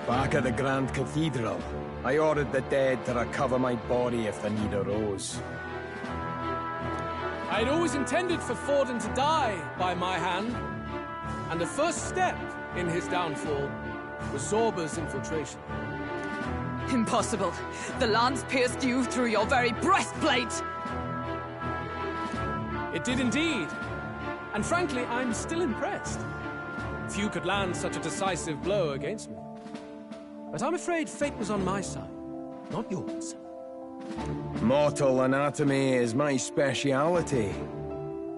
Back at the Grand Cathedral, I ordered the dead to recover my body if the need arose. I'd always intended for Forden to die by my hand. And the first step in his downfall was Zorba's infiltration. Impossible. The lance pierced you through your very breastplate! It did indeed. And frankly, I'm still impressed. Few could land such a decisive blow against me. But I'm afraid fate was on my side, not yours. Mortal anatomy is my speciality.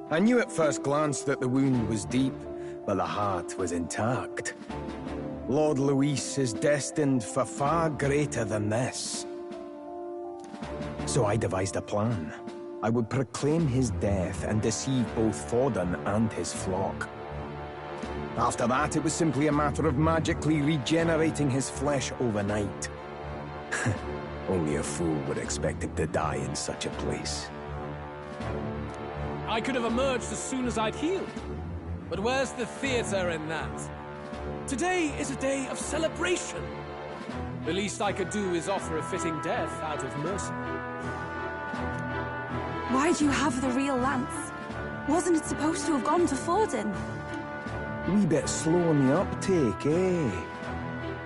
I knew at first glance that the wound was deep, but the heart was intact. Lord Luis is destined for far greater than this. So I devised a plan. I would proclaim his death and deceive both Forden and his flock. After that, it was simply a matter of magically regenerating his flesh overnight. Only a fool would expect him to die in such a place. I could have emerged as soon as I'd healed. But where's the theater in that? Today is a day of celebration. The least I could do is offer a fitting death out of mercy. Why do you have the real lance? Wasn't it supposed to have gone to Forden? Wee bit slow on the uptake, eh?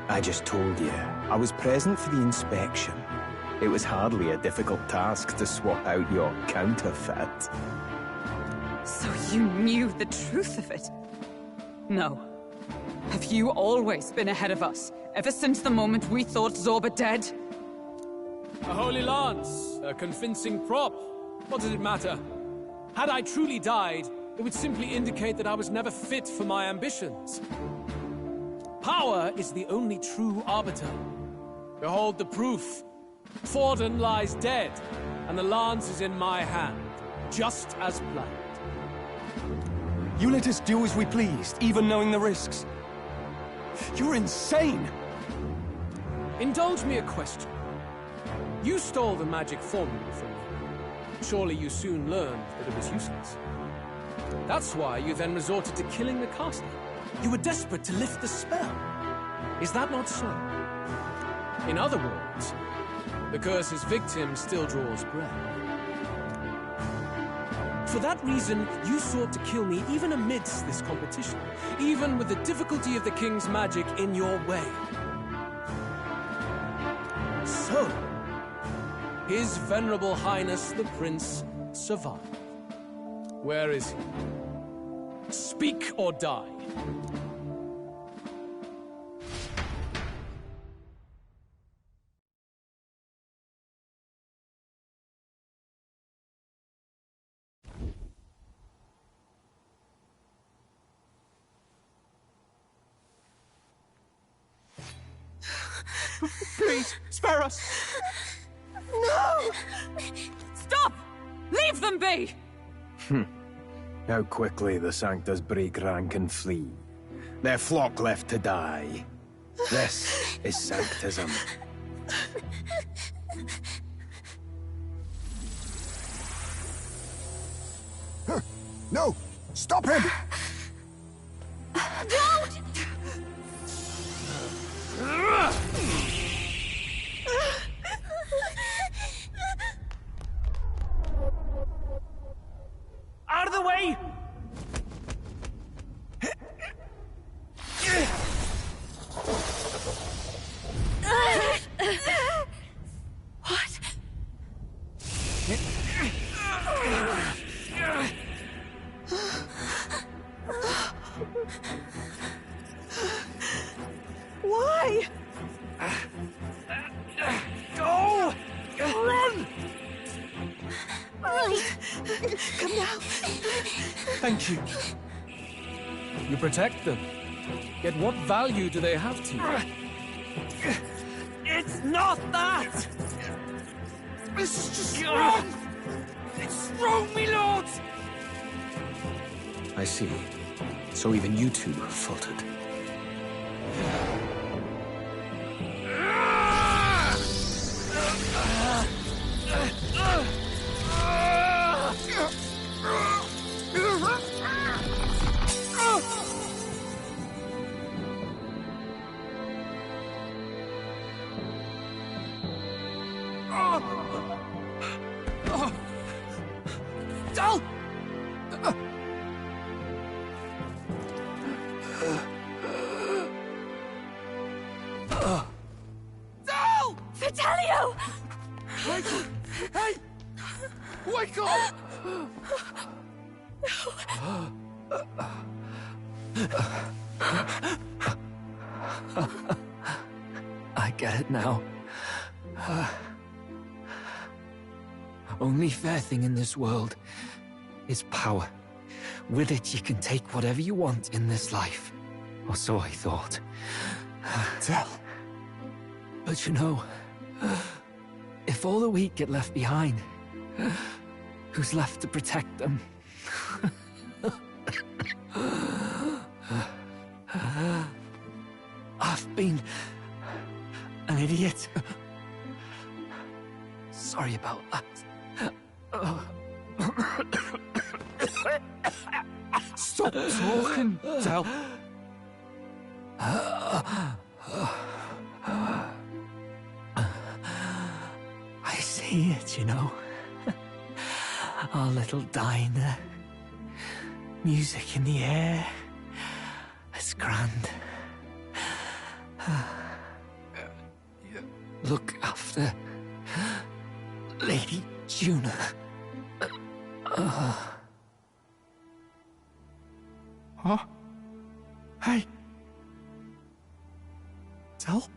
I just told you, I was present for the inspection. It was hardly a difficult task to swap out your counterfeit. So you knew the truth of it? No. Have you always been ahead of us, ever since the moment we thought Zorba dead? A holy lance, a convincing prop. What does it matter? Had I truly died, it would simply indicate that I was never fit for my ambitions. Power is the only true arbiter. Behold the proof. Forden lies dead, and the lance is in my hand, just as planned. You let us do as we pleased, even knowing the risks. You're insane! Indulge me a question. You stole the magic formula from me. Surely you soon learned that it was useless. That's why you then resorted to killing the caster. You were desperate to lift the spell. Is that not so? In other words, the curse's victim still draws breath. For that reason, you sought to kill me even amidst this competition, even with the difficulty of the king's magic in your way. So, His Venerable Highness the Prince survived. Where is he? Speak or die. Please, spare us! No! Stop! Leave them be! How quickly the Sanctas break rank and flee. Their flock left to die. This is Sanctism. No! Stop him! Don't! Out of the way! What? Why? Go! Run! Come now. Thank you. You protect them. Yet what value do they have to you? It's not that! This is just strong! It's strong, me lord! I see. So even you two faltered. Dal! Dal! Fidelio! Hey! Wake up! I get it now. only fair thing in this world is power. With it, you can take whatever you want in this life. Or so I thought. Tell. But you know, if all the weak get left behind, who's left to protect them? I've been an idiot. Sorry about that. Stop talking, Del. I see it, you know. Our little diner. Music in the air. It's grand. Look after Lady Juna. Huh? Hey. Del?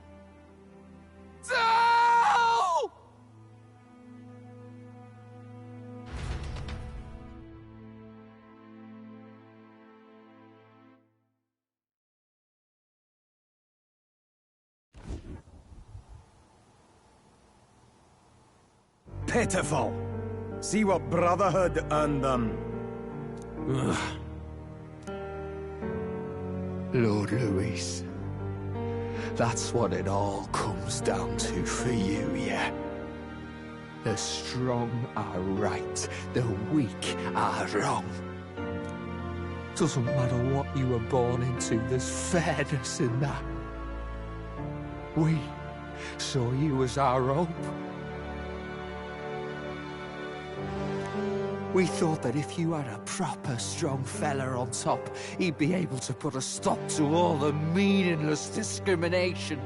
Del! Pitiful. See what Brotherhood earned them. Ugh. Lord Luis. That's what it all comes down to for you, yeah? The strong are right, the weak are wrong. Doesn't matter what you were born into, there's fairness in that. We saw you as our hope. We thought that if you had a proper strong fella on top, he'd be able to put a stop to all the meaningless discrimination.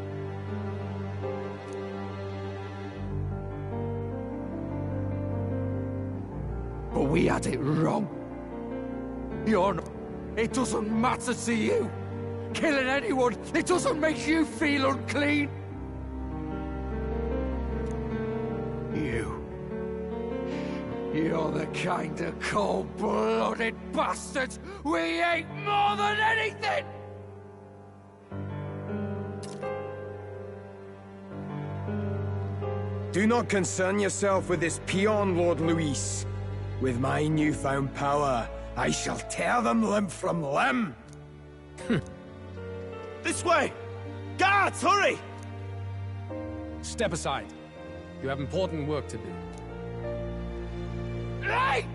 But we had it wrong. You're not... It doesn't matter to you. Killing anyone, it doesn't make you feel unclean. You're the kind of cold-blooded bastards we hate more than anything! Do not concern yourself with this peon, Lord Luis. With my newfound power, I shall tear them limb from limb! This way! Guards, hurry! Step aside. You have important work to do. Hey!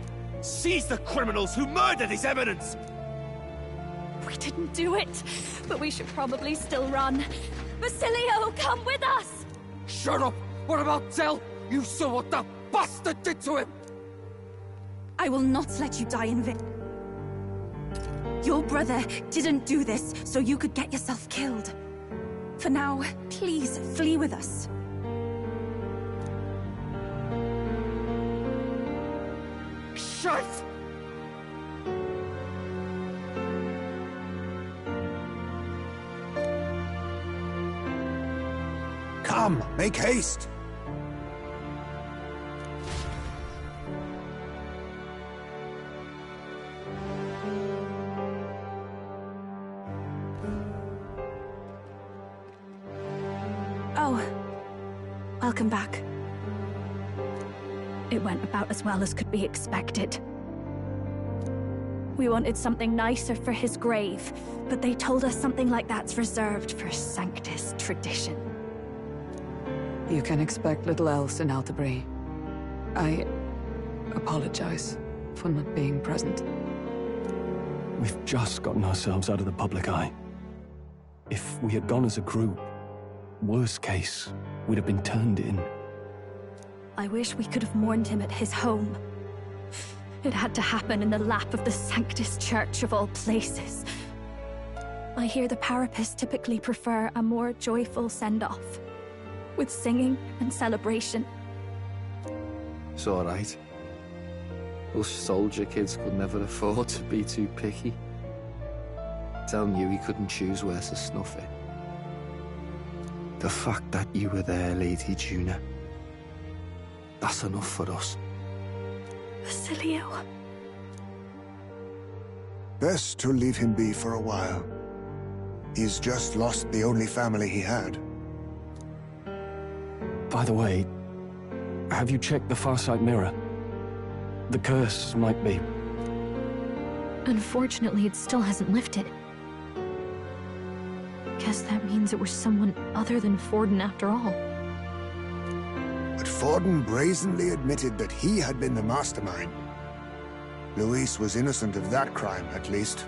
Seize the criminals who murdered His Eminence! We didn't do it, but we should probably still run. Basilio, come with us! Shut up! What about Del? You saw what that bastard did to him! I will not let you die in vain. Your brother didn't do this so you could get yourself killed. For now, please flee with us. Shit! Come, make haste! Oh, welcome back. It went about as well as could be expected. We wanted something nicer for his grave, but they told us something like that's reserved for Sanctus tradition. You can expect little else in Altabri. I apologize for not being present. We've just gotten ourselves out of the public eye. If we had gone as a group, worst case, we'd have been turned in. I wish we could have mourned him at his home. It had to happen in the lap of the Sanctus Church of all places. I hear the Parapists typically prefer a more joyful send-off, with singing and celebration. It's all right. Us soldier kids could never afford to be too picky. Del knew he couldn't choose where to snuff it. The fact that you were there, Lady Juna, that's enough for us. Basilio. Best to leave him be for a while. He's just lost the only family he had. By the way, have you checked the Farsight mirror? The curse might be... Unfortunately, it still hasn't lifted. Guess that means it was someone other than Forden after all. But Forden brazenly admitted that he had been the mastermind. Luis was innocent of that crime, at least.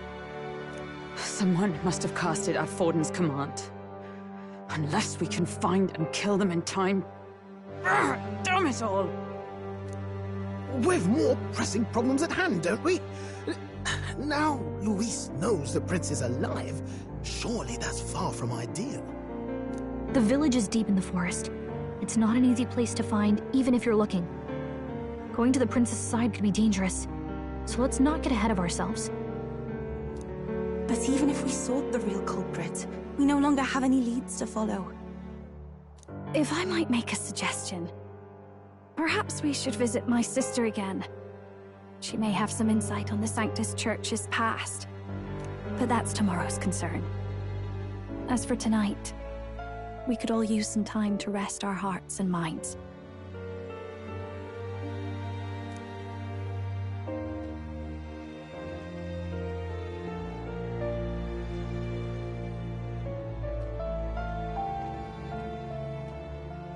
Someone must have cast it at Forden's command. Unless we can find and kill them in time. Damn it all! We've more pressing problems at hand, don't we? Now Luis knows the prince is alive. Surely that's far from ideal. The village is deep in the forest. It's not an easy place to find, even if you're looking. Going to the prince's side could be dangerous, so let's not get ahead of ourselves. But even if we sought the real culprit, we no longer have any leads to follow. If I might make a suggestion, perhaps we should visit my sister again. She may have some insight on the Sanctus Church's past. But that's tomorrow's concern. As for tonight, we could all use some time to rest our hearts and minds.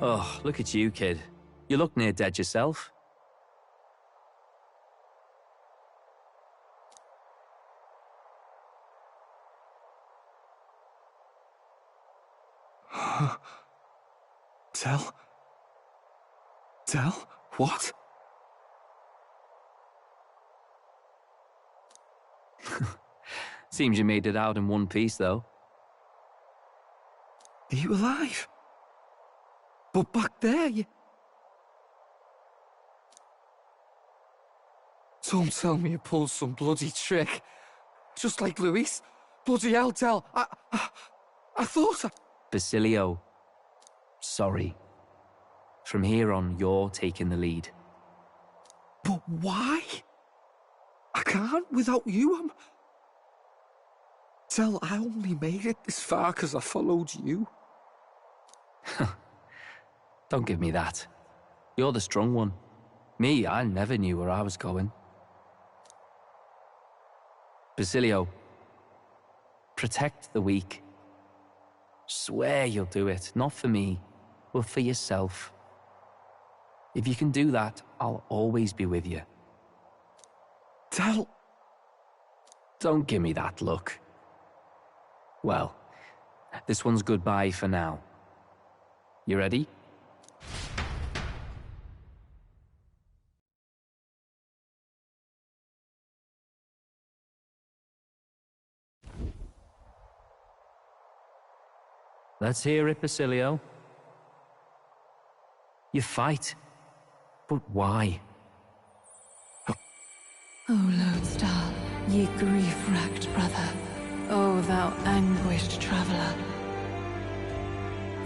Oh, look at you, kid. You look near dead yourself. Tell? What? Seems you made it out in one piece, though. Are you alive? But back there, you... Don't tell me you pulled some bloody trick. Just like Luis. Bloody hell, Del. I thought I... Basilio, sorry. From here on, you're taking the lead. But why? I can't without you. Del, I only made it this far because I followed you. Don't give me that. You're the strong one. Me, I never knew where I was going. Basilio, protect the weak. Swear you'll do it, not for me, but for yourself. If you can do that, I'll always be with you. Del... Don't give me that look. Well, this one's goodbye for now. You ready? Let's hear it, Basilio. You fight. But why? O Lodestar, ye grief-racked brother, O thou anguished traveler.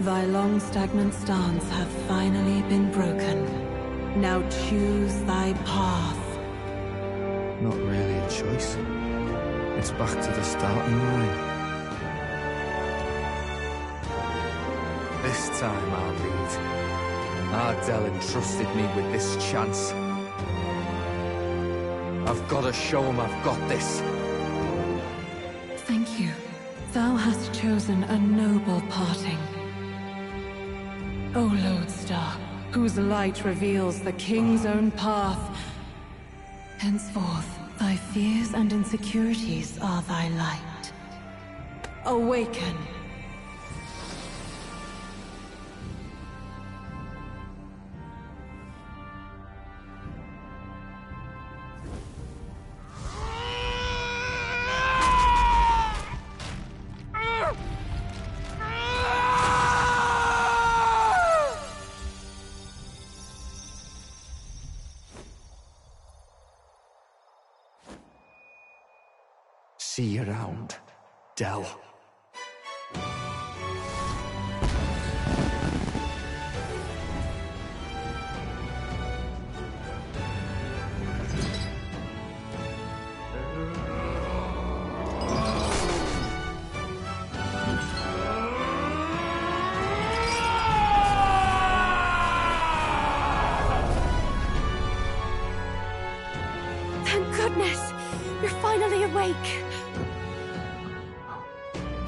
Thy long stagnant stance hath finally been broken. Now choose thy path. Not really a choice. It's back to the starting line. This time I'll lead. Ardell entrusted me with this chance. I've got to show him I've got this. Thank you. Thou hast chosen a noble parting. O Lodestar, whose light reveals the king's own path. Henceforth, thy fears and insecurities are thy light. Awaken. See you around, Del.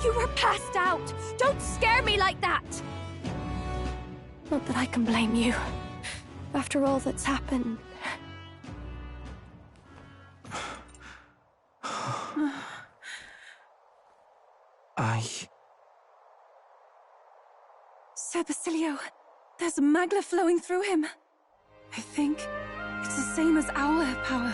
You were passed out! Don't scare me like that! Not that I can blame you. After all that's happened. Sir Basilio, there's magla flowing through him. I think it's the same as our power.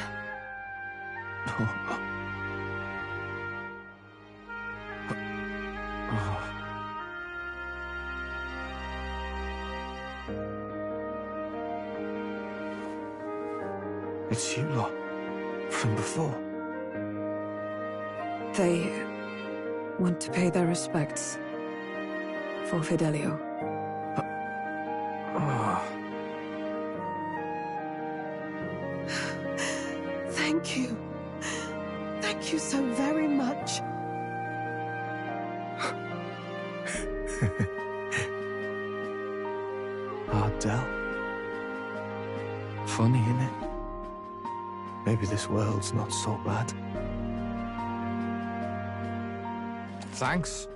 It's you lot. From before. They want to pay their respects for Fidelio. Thank you. Thank you so very much. Ardell. Funny, innit? Maybe this world's not so bad. Thanks.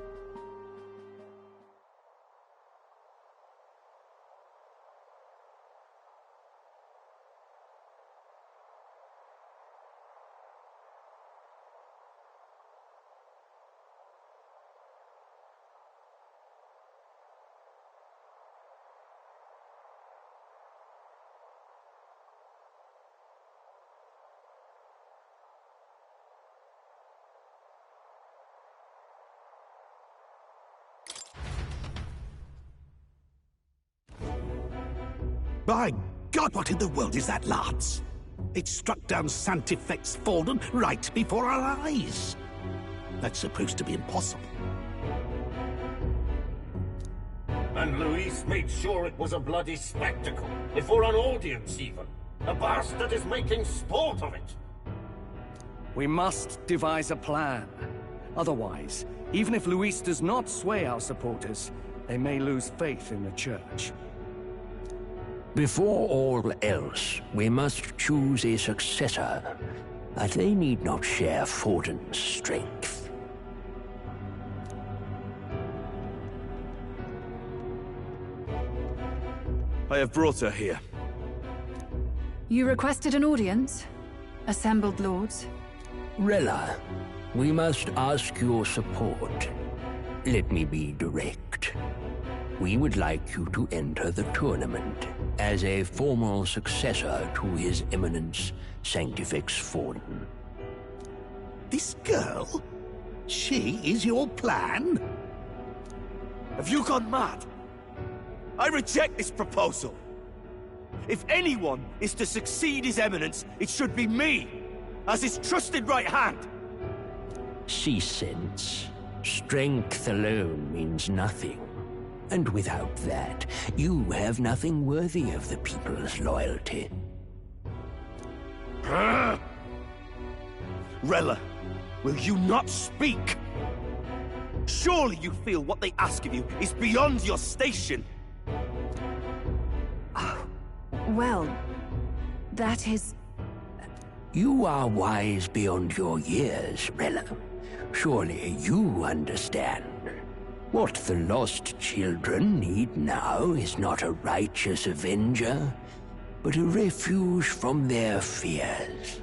By God, what in the world is that, lads? It struck down Santifex Fallen right before our eyes. That's supposed to be impossible. And Luis made sure it was a bloody spectacle, before an audience even. The bastard is making sport of it. We must devise a plan. Otherwise, even if Luis does not sway our supporters, they may lose faith in the Church. Before all else, we must choose a successor, but they need not share Forden's strength. I have brought her here. You requested an audience? Assembled lords? Rella, we must ask your support. Let me be direct. We would like you to enter the tournament as a formal successor to His Eminence Sanctifex Forden. This girl? She is your plan? Have you gone mad? I reject this proposal. If anyone is to succeed His Eminence, it should be me, as his trusted right hand. See sense. Strength alone means nothing. And without that, you have nothing worthy of the people's loyalty. Rella, will you not speak? Surely you feel what they ask of you is beyond your station. Well, that is... You are wise beyond your years, Rella. Surely you understand. What the lost children need now is not a righteous avenger, but a refuge from their fears.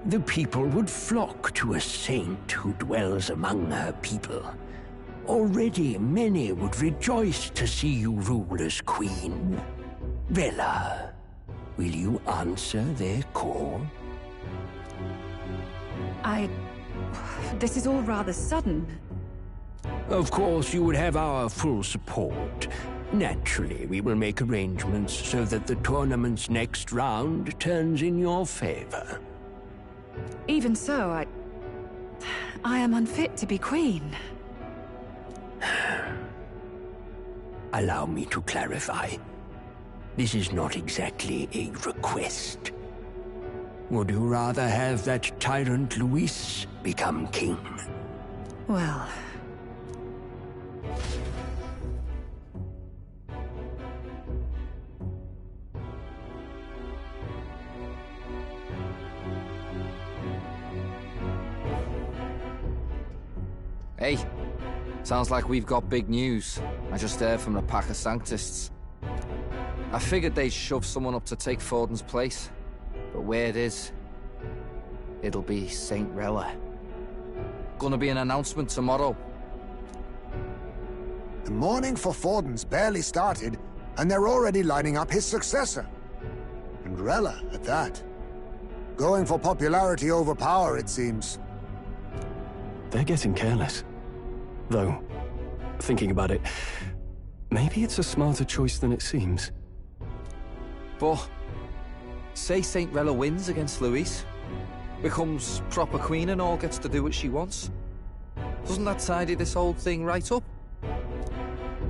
The people would flock to a saint who dwells among her people. Already many would rejoice to see you rule as queen. Rella, will you answer their call? This is all rather sudden. Of course, you would have our full support. Naturally, we will make arrangements so that the tournament's next round turns in your favor. Even so, I am unfit to be queen. Allow me to clarify. This is not exactly a request. Would you rather have that tyrant Luis become king? Well... Hey, sounds like we've got big news. I just heard from the pack of Sanctists. I figured they'd shove someone up to take Forden's place. But where it is, it'll be St. Rella. Gonna be an announcement tomorrow. The mourning for Forden's barely started, and they're already lining up his successor. And Rella, at that. Going for popularity over power, it seems. They're getting careless. Though, thinking about it, maybe it's a smarter choice than it seems. But, say St. Rella wins against Louise, becomes proper queen and all, gets to do what she wants. Doesn't that tidy this whole thing right up?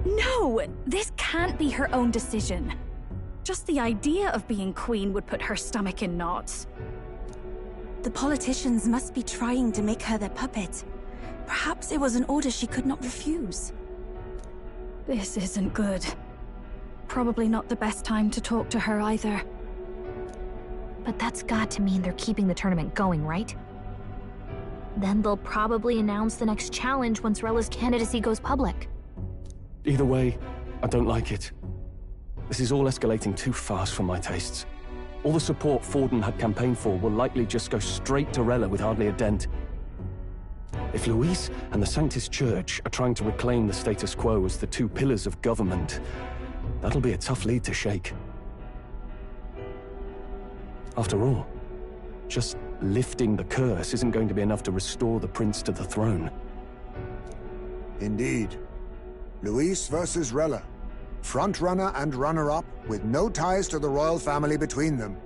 No! This can't be her own decision. Just the idea of being queen would put her stomach in knots. The politicians must be trying to make her their puppet. Perhaps it was an order she could not refuse. This isn't good. Probably not the best time to talk to her either. But that's got to mean they're keeping the tournament going, right? Then they'll probably announce the next challenge once Rella's candidacy goes public. Either way, I don't like it. This is all escalating too fast for my tastes. All the support Forden had campaigned for will likely just go straight to Rella with hardly a dent. If Louise and the Sanctist Church are trying to reclaim the status quo as the two pillars of government, that'll be a tough lead to shake. After all, just lifting the curse isn't going to be enough to restore the prince to the throne. Indeed. Louise versus Rella. Front-runner and runner-up, with no ties to the royal family between them.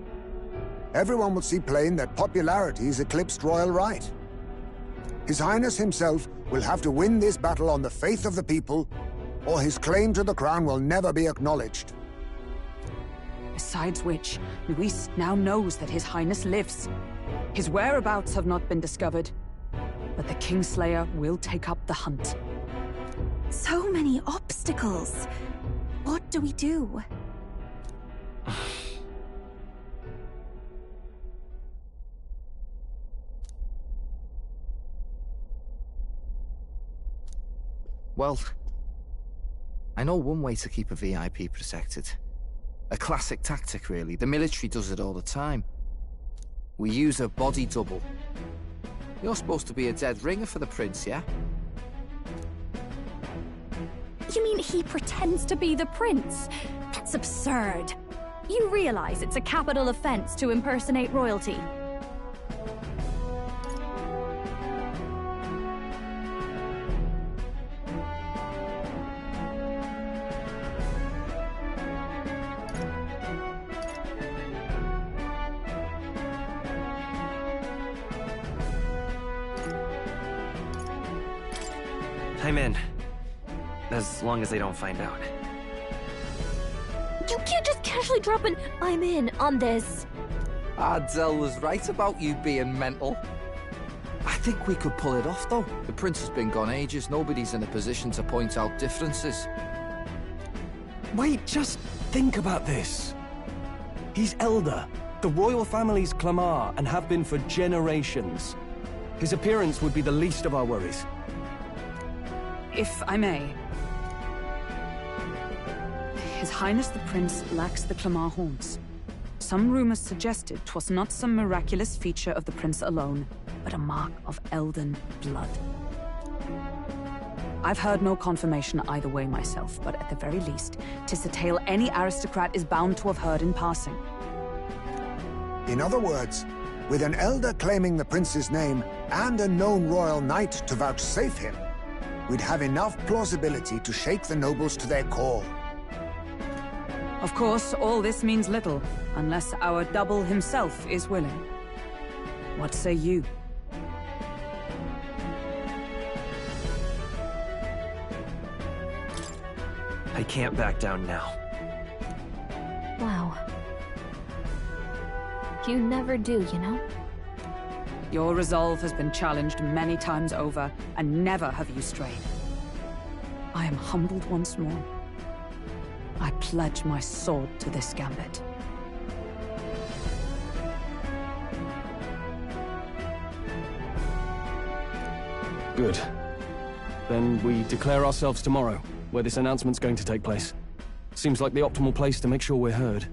Everyone will see plain that popularity's eclipsed royal right. His Highness himself will have to win this battle on the faith of the people, or his claim to the crown will never be acknowledged. Besides which, Luis now knows that His Highness lives. His whereabouts have not been discovered, but the Kingslayer will take up the hunt. So many obstacles. What do we do? Well, I know one way to keep a VIP protected. A classic tactic, really. The military does it all the time. We use a body double. You're supposed to be a dead ringer for the prince, yeah? You mean he pretends to be the prince? That's absurd. You realize it's a capital offense to impersonate royalty. I'm in. As long as they don't find out. You can't just casually drop an "I'm in" on this. Ardell was right about you being mental. I think we could pull it off, though. The prince has been gone ages. Nobody's in a position to point out differences. Wait, just think about this. He's elder. The royal family's Clamar, and have been for generations. His appearance would be the least of our worries. If I may. His Highness the Prince lacks the Clamar horns. Some rumors suggested 'twas not some miraculous feature of the prince alone, but a mark of Elden blood. I've heard no confirmation either way myself, but at the very least, 'tis a tale any aristocrat is bound to have heard in passing. In other words, with an elder claiming the prince's name and a known royal knight to vouchsafe him, we'd have enough plausibility to shake the nobles to their core. Of course, all this means little, unless our double himself is willing. What say you? I can't back down now. Wow. You never do, you know? Your resolve has been challenged many times over, and never have you strayed. I am humbled once more. I pledge my sword to this gambit. Good. Then we declare ourselves tomorrow, where this announcement's going to take place. Seems like the optimal place to make sure we're heard.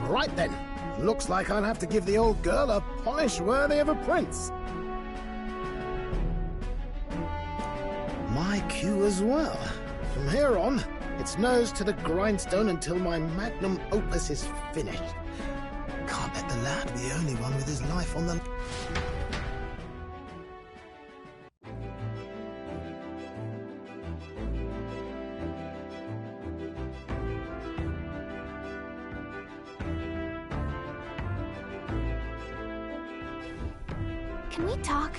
Right then. Looks like I'll have to give the old girl a polish worthy of a prince. My cue as well. From here on, it's nose to the grindstone until my magnum opus is finished. Can't let the lad be the only one with his life on the... Can we talk?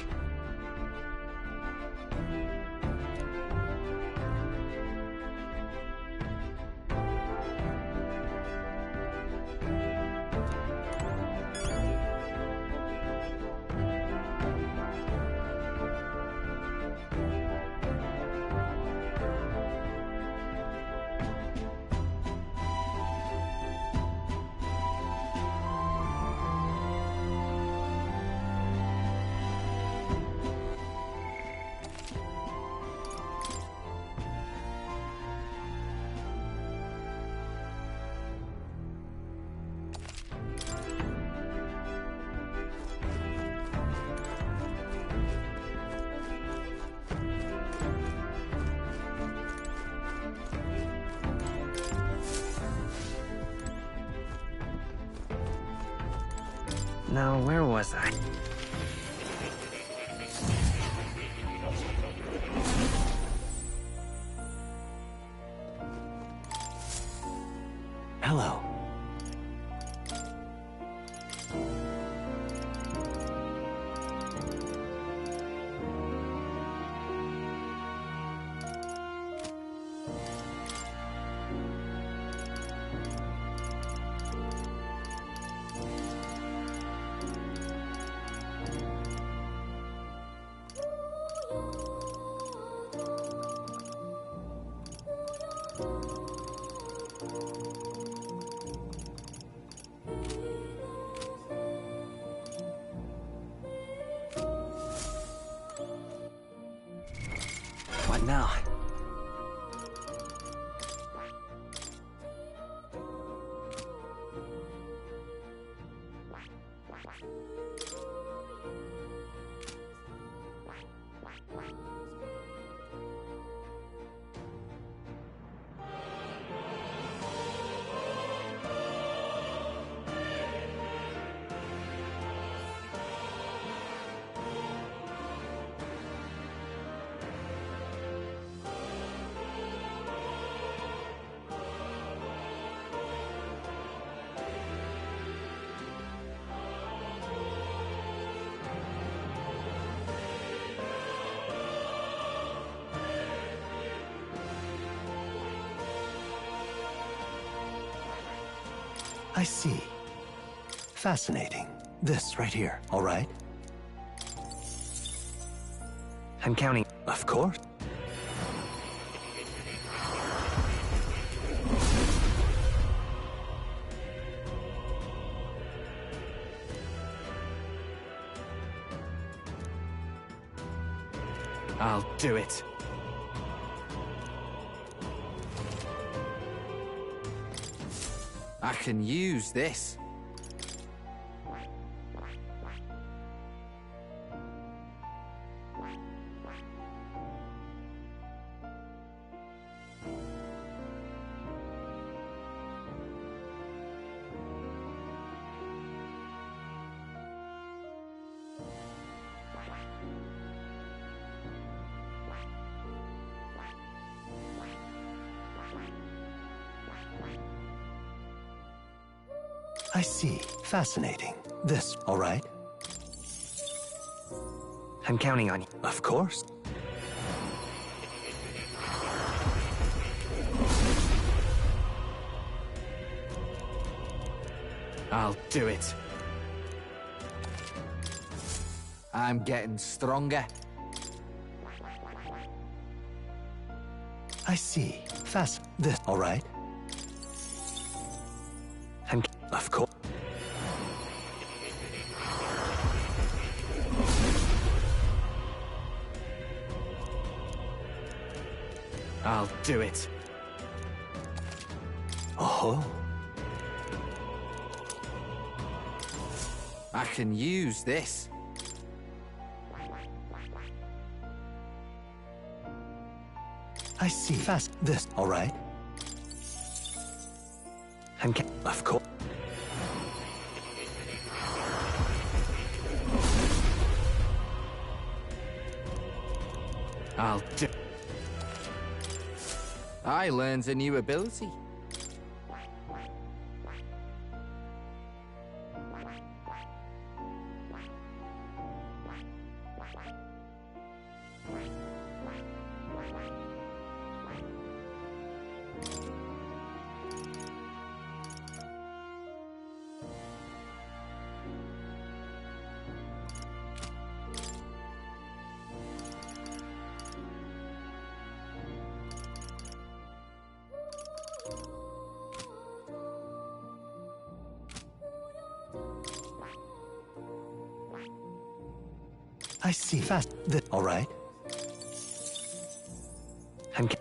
Now, where was I? Hello. What now? I see. Fascinating. This right here, all right? I'm counting. Of course. I'll do it. I can use this. I see. Fascinating. This, all right? I'm counting on you. Of course. I'll do it. I'm getting stronger. I see. This, all right? I'm... Of course. I'll do it. Oh? I can use this. I see. Fast. This. All right. And of course. I'll do. I learned a new ability. I see. Fast. This. All right. And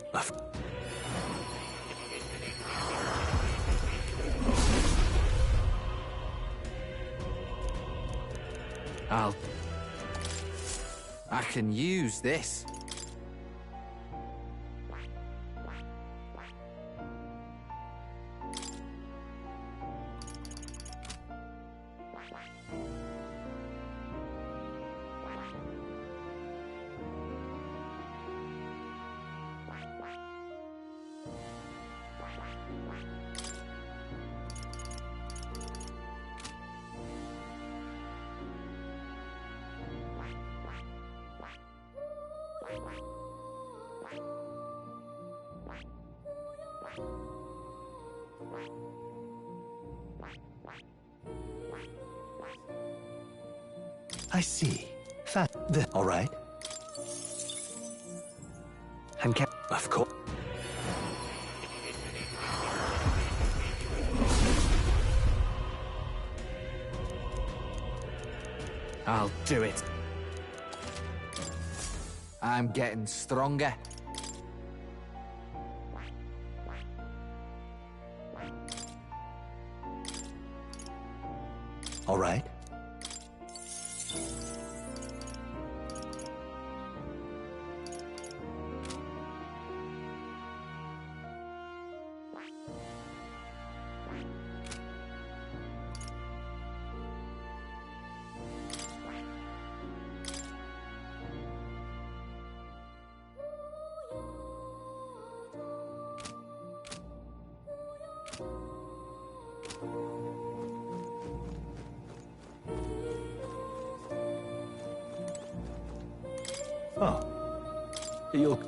I can use this. I see. Fast. This. All right. And of course. I'll do it. I'm getting stronger. All right. Oh. You'll...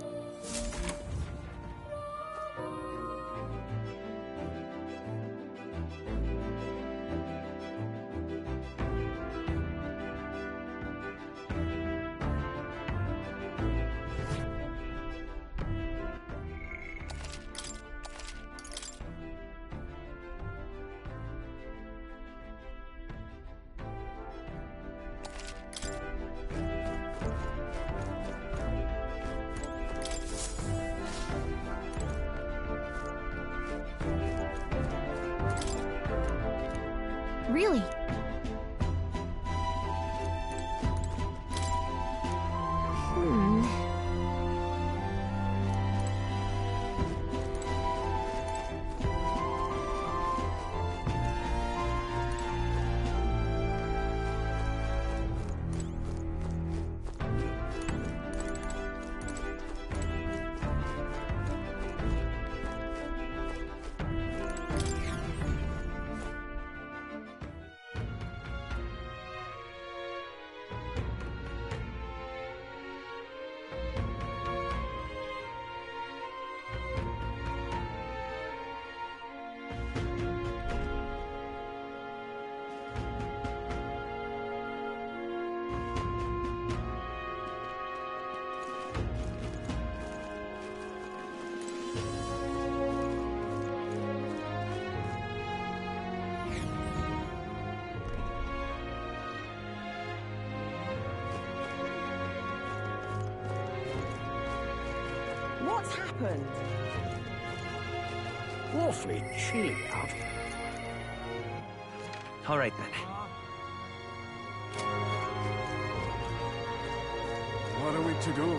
Really? What's happened? Awfully chilly out. All right, then. What are we to do?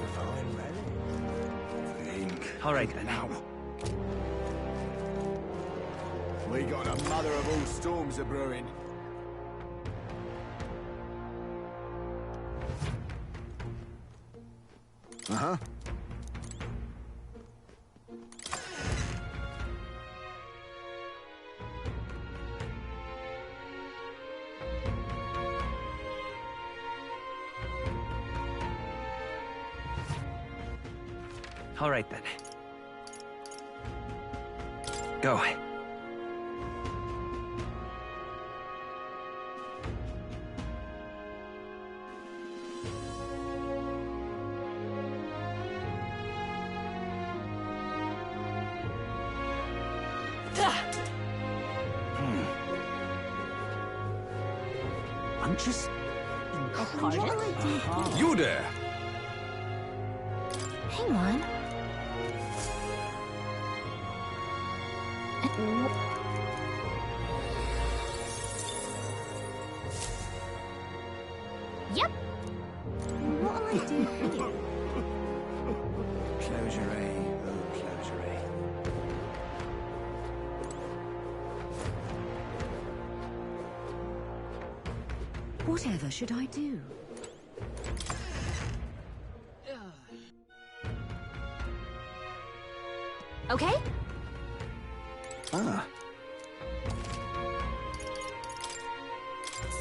Divine relic. All right, then. Now. We got a mother of all storms a brewing. Uh-huh. All right, then. Go. I'm just incredibly... You there! Hang on. Yep. What'll I do here? Closure, oh, closure. Whatever should I do? Okay? Ah.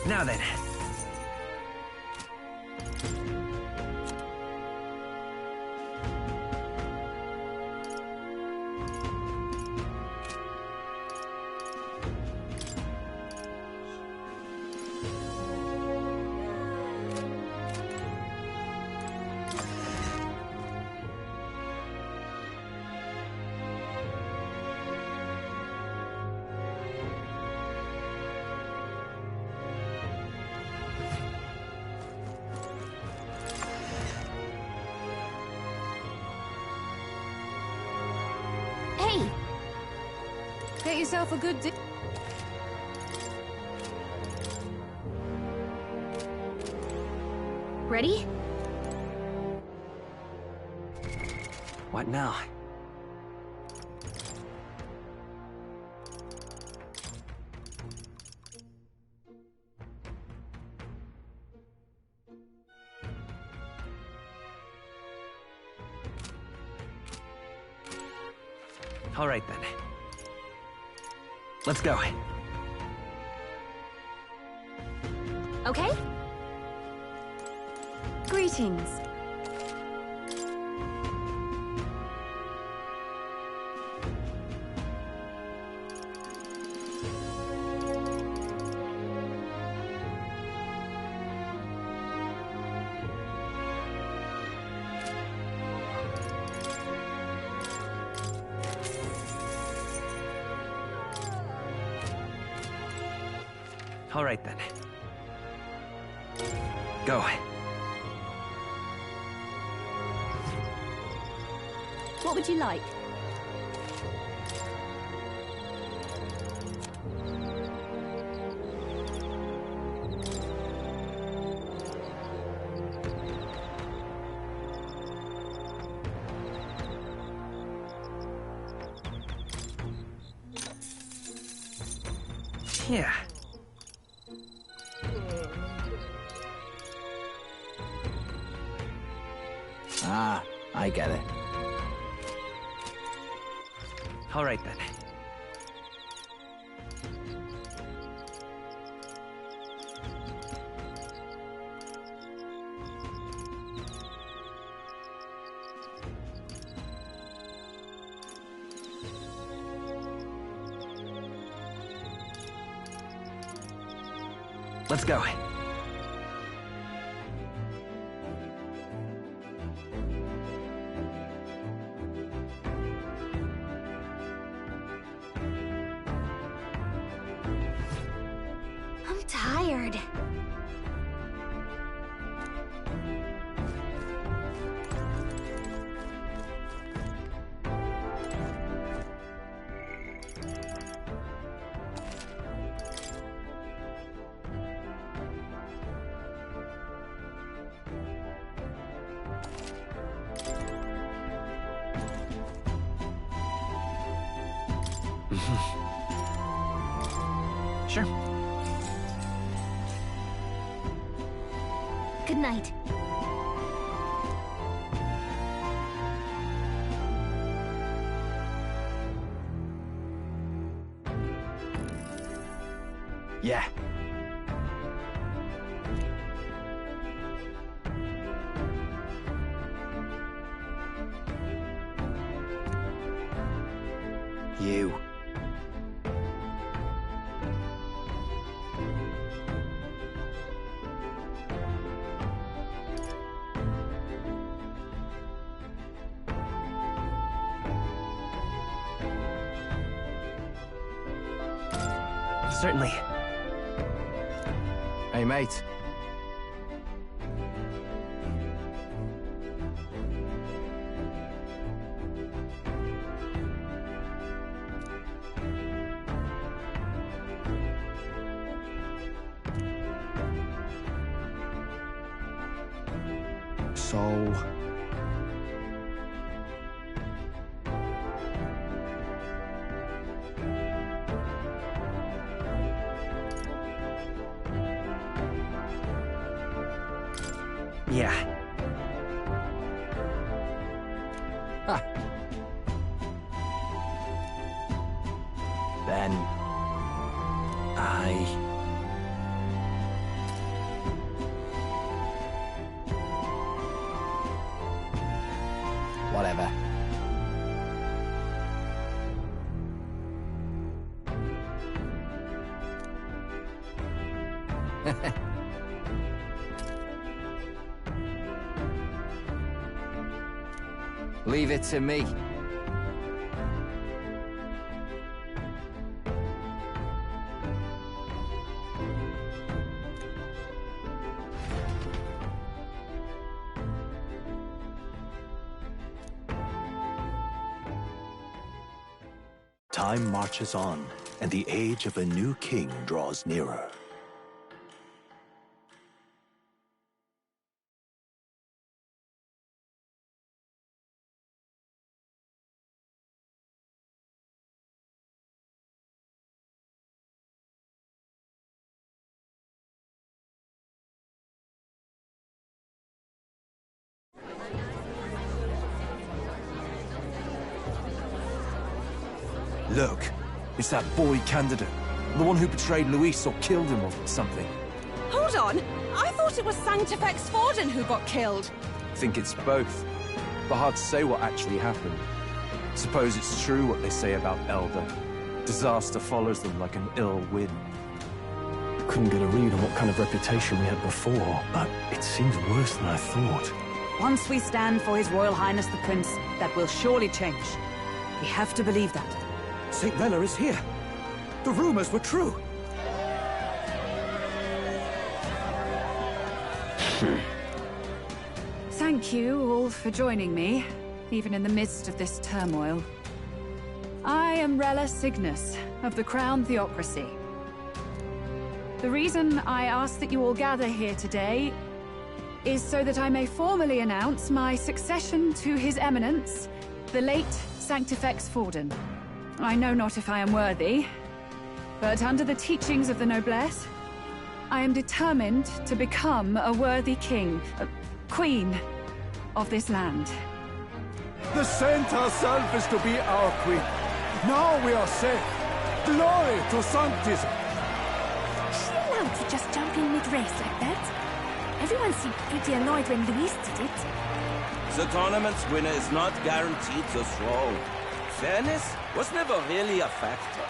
Now then. Hey! Get yourself a good Ready? What now? All right, then. Let's go. Okay? Greetings. All right, then. Go. What would you like? Yeah. Ah, I get it. All right, then. Let's go. I'm tired. Sure. Good night. Yeah. You. Certainly. Hey, mate. So... Yeah. Ah. Then... Whatever. Leave it to me. Time marches on, and the age of a new king draws nearer. Look, it's that boy candidate. The one who betrayed Luis or killed him or something. Hold on! I thought it was Sanctifex Forden who got killed. Think it's both. But hard to say what actually happened. Suppose it's true what they say about Elder. Disaster follows them like an ill wind. Couldn't get a read on what kind of reputation we had before, but it seems worse than I thought. Once we stand for His Royal Highness the Prince, that will surely change. We have to believe that. St. Rella is here. The rumors were true. Thank you all for joining me, even in the midst of this turmoil. I am Rella Cygnus, of the Crown Theocracy. The reason I ask that you all gather here today is so that I may formally announce my succession to His Eminence, the late Sanctifex Forden. I know not if I am worthy, but under the teachings of the noblesse, I am determined to become a worthy king, queen of this land. The saint herself is to be our queen. Now we are safe. Glory to Sanctism. Is she allowed to just jump in mid-race like that? Everyone seemed pretty annoyed when Luis did it. The tournament's winner is not guaranteed the throne. Fairness was never really a factor.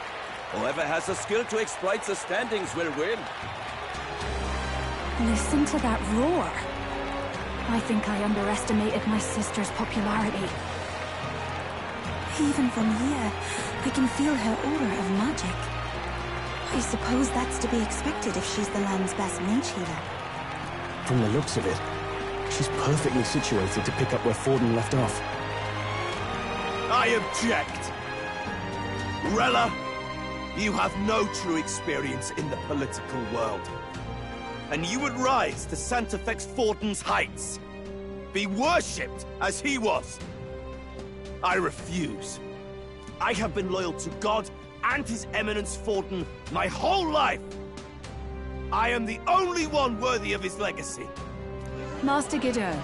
Whoever has the skill to exploit the standings will win. Listen to that roar. I think I underestimated my sister's popularity. Even from here, I can feel her aura of magic. I suppose that's to be expected if she's the land's best mage healer. From the looks of it, she's perfectly situated to pick up where Forden left off. I object! Rella, you have no true experience in the political world. And you would rise to Sanctifex Forden's heights. Be worshipped as he was. I refuse. I have been loyal to God and His Eminence Forden my whole life. I am the only one worthy of his legacy. Master Guido,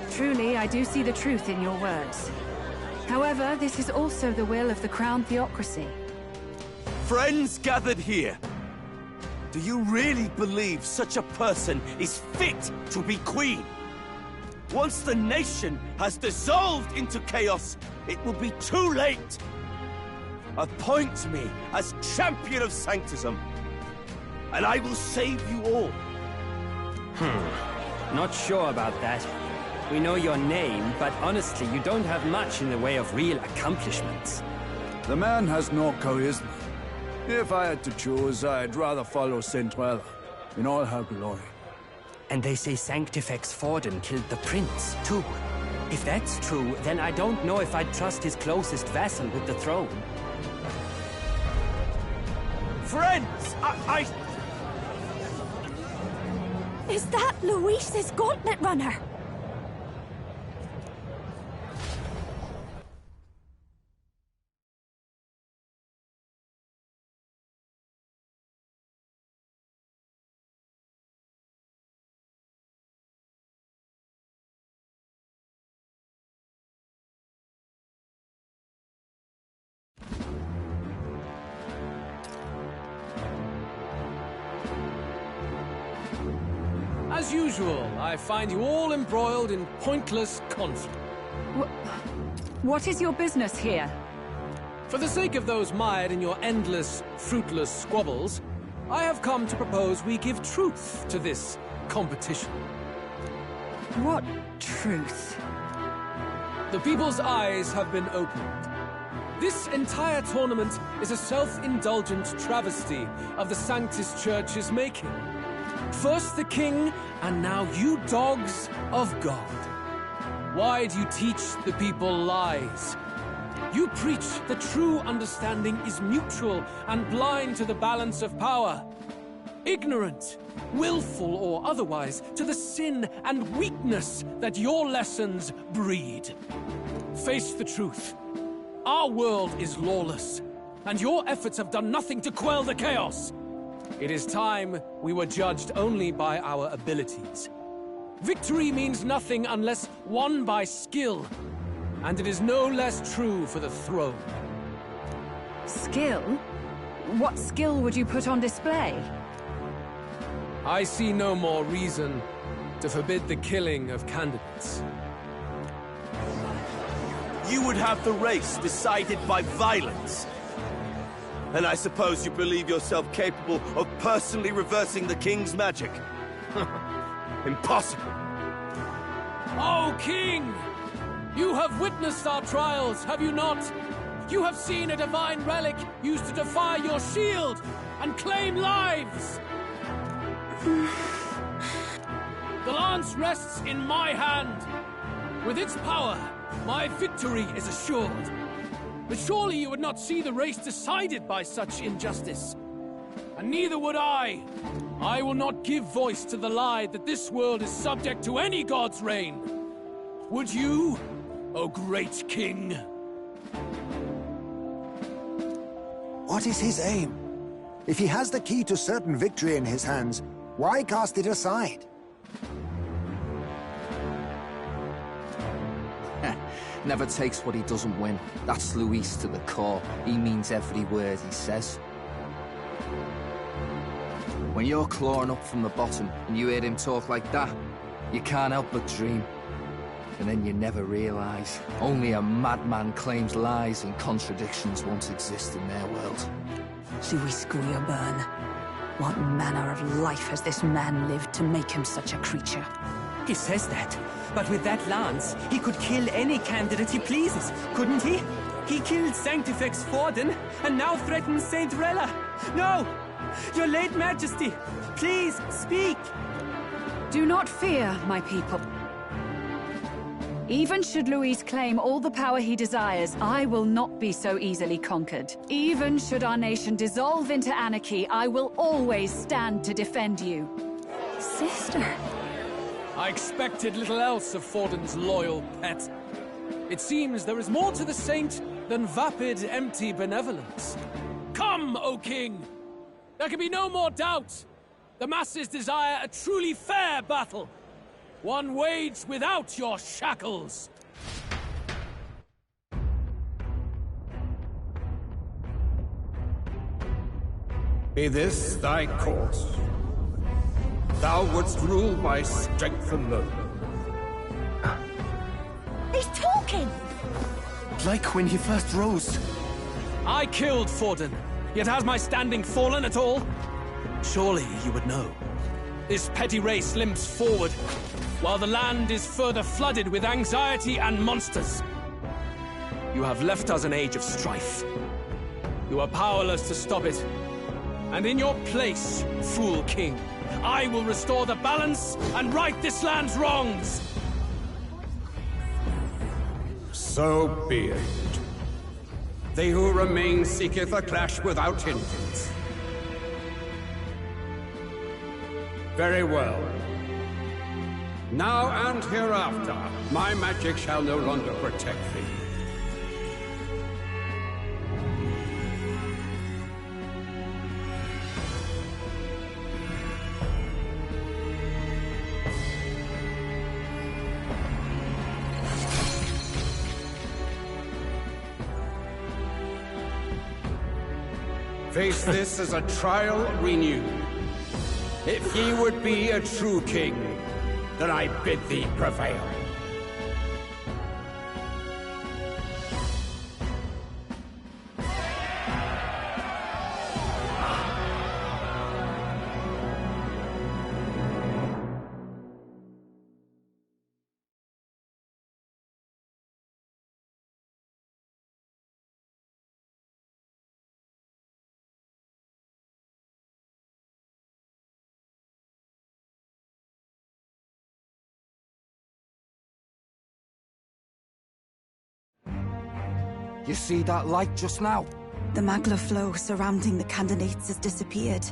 truly I do see the truth in your words. However, this is also the will of the Crown Theocracy. Friends gathered here, do you really believe such a person is fit to be queen? Once the nation has dissolved into chaos, it will be too late. Appoint me as champion of Sanctism, and I will save you all. Not sure about that. We know your name, but honestly, you don't have much in the way of real accomplishments. The man has no charisma. If I had to choose, I'd rather follow Centrella in all her glory. And they say Sanctifex Forden killed the prince, too. If that's true, then I don't know if I'd trust his closest vassal with the throne. Friends, I... Is that Luis's gauntlet runner? As usual, I find you all embroiled in pointless conflict. What is your business here? For the sake of those mired in your endless, fruitless squabbles, I have come to propose we give truth to this competition. What truth? The people's eyes have been opened. This entire tournament is a self-indulgent travesty of the Sanctus Church's making. First the king, and now you dogs of God. Why do you teach the people lies? You preach that true understanding is mutual and blind to the balance of power. Ignorant, willful or otherwise, to the sin and weakness that your lessons breed. Face the truth. Our world is lawless, and your efforts have done nothing to quell the chaos. It is time we were judged only by our abilities. Victory means nothing unless won by skill, and it is no less true for the throne. Skill? What skill would you put on display? I see no more reason to forbid the killing of candidates. You would have the race decided by violence. And I suppose you believe yourself capable of personally reversing the king's magic? Impossible. Oh, king! You have witnessed our trials, have you not? You have seen a divine relic used to defy your shield and claim lives! The lance rests in my hand. With its power, my victory is assured. But surely you would not see the race decided by such injustice. And neither would I. I will not give voice to the lie that this world is subject to any god's reign. Would you, O great king? What is his aim? If he has the key to certain victory in his hands, why cast it aside? Never takes what he doesn't win. That's Luis to the core. He means every word he says. When you're clawing up from the bottom and you hear him talk like that, you can't help but dream. And then you never realise. Only a madman claims lies and contradictions won't exist in their world. Luis Guillaburn. What manner of life has this man lived to make him such a creature? He says that, but with that lance, he could kill any candidate he pleases, couldn't he? He killed Sanctifex Forden, and now threatens Saint Rella. No! Your late majesty, please, speak! Do not fear, my people. Even should Luis claim all the power he desires, I will not be so easily conquered. Even should our nation dissolve into anarchy, I will always stand to defend you. Sister. I expected little else of Forden's loyal pet. It seems there is more to the saint than vapid, empty benevolence. Come, O King! There can be no more doubt. The masses desire a truly fair battle. One waged without your shackles. Be this thy course. Thou wouldst rule by strength alone. He's talking! Like when he first rose. I killed Forden, yet has my standing fallen at all? Surely you would know. This petty race limps forward, while the land is further flooded with anxiety and monsters. You have left us an age of strife. You are powerless to stop it. And in your place, fool king, I will restore the balance and right this land's wrongs! So be it. They who remain seeketh a clash without hindrance. Very well. Now and hereafter, my magic shall no longer protect thee. Face this as a trial renewed. If ye would be a true king, then I bid thee prevail. You see that light just now? The magla flow surrounding the candidates has disappeared.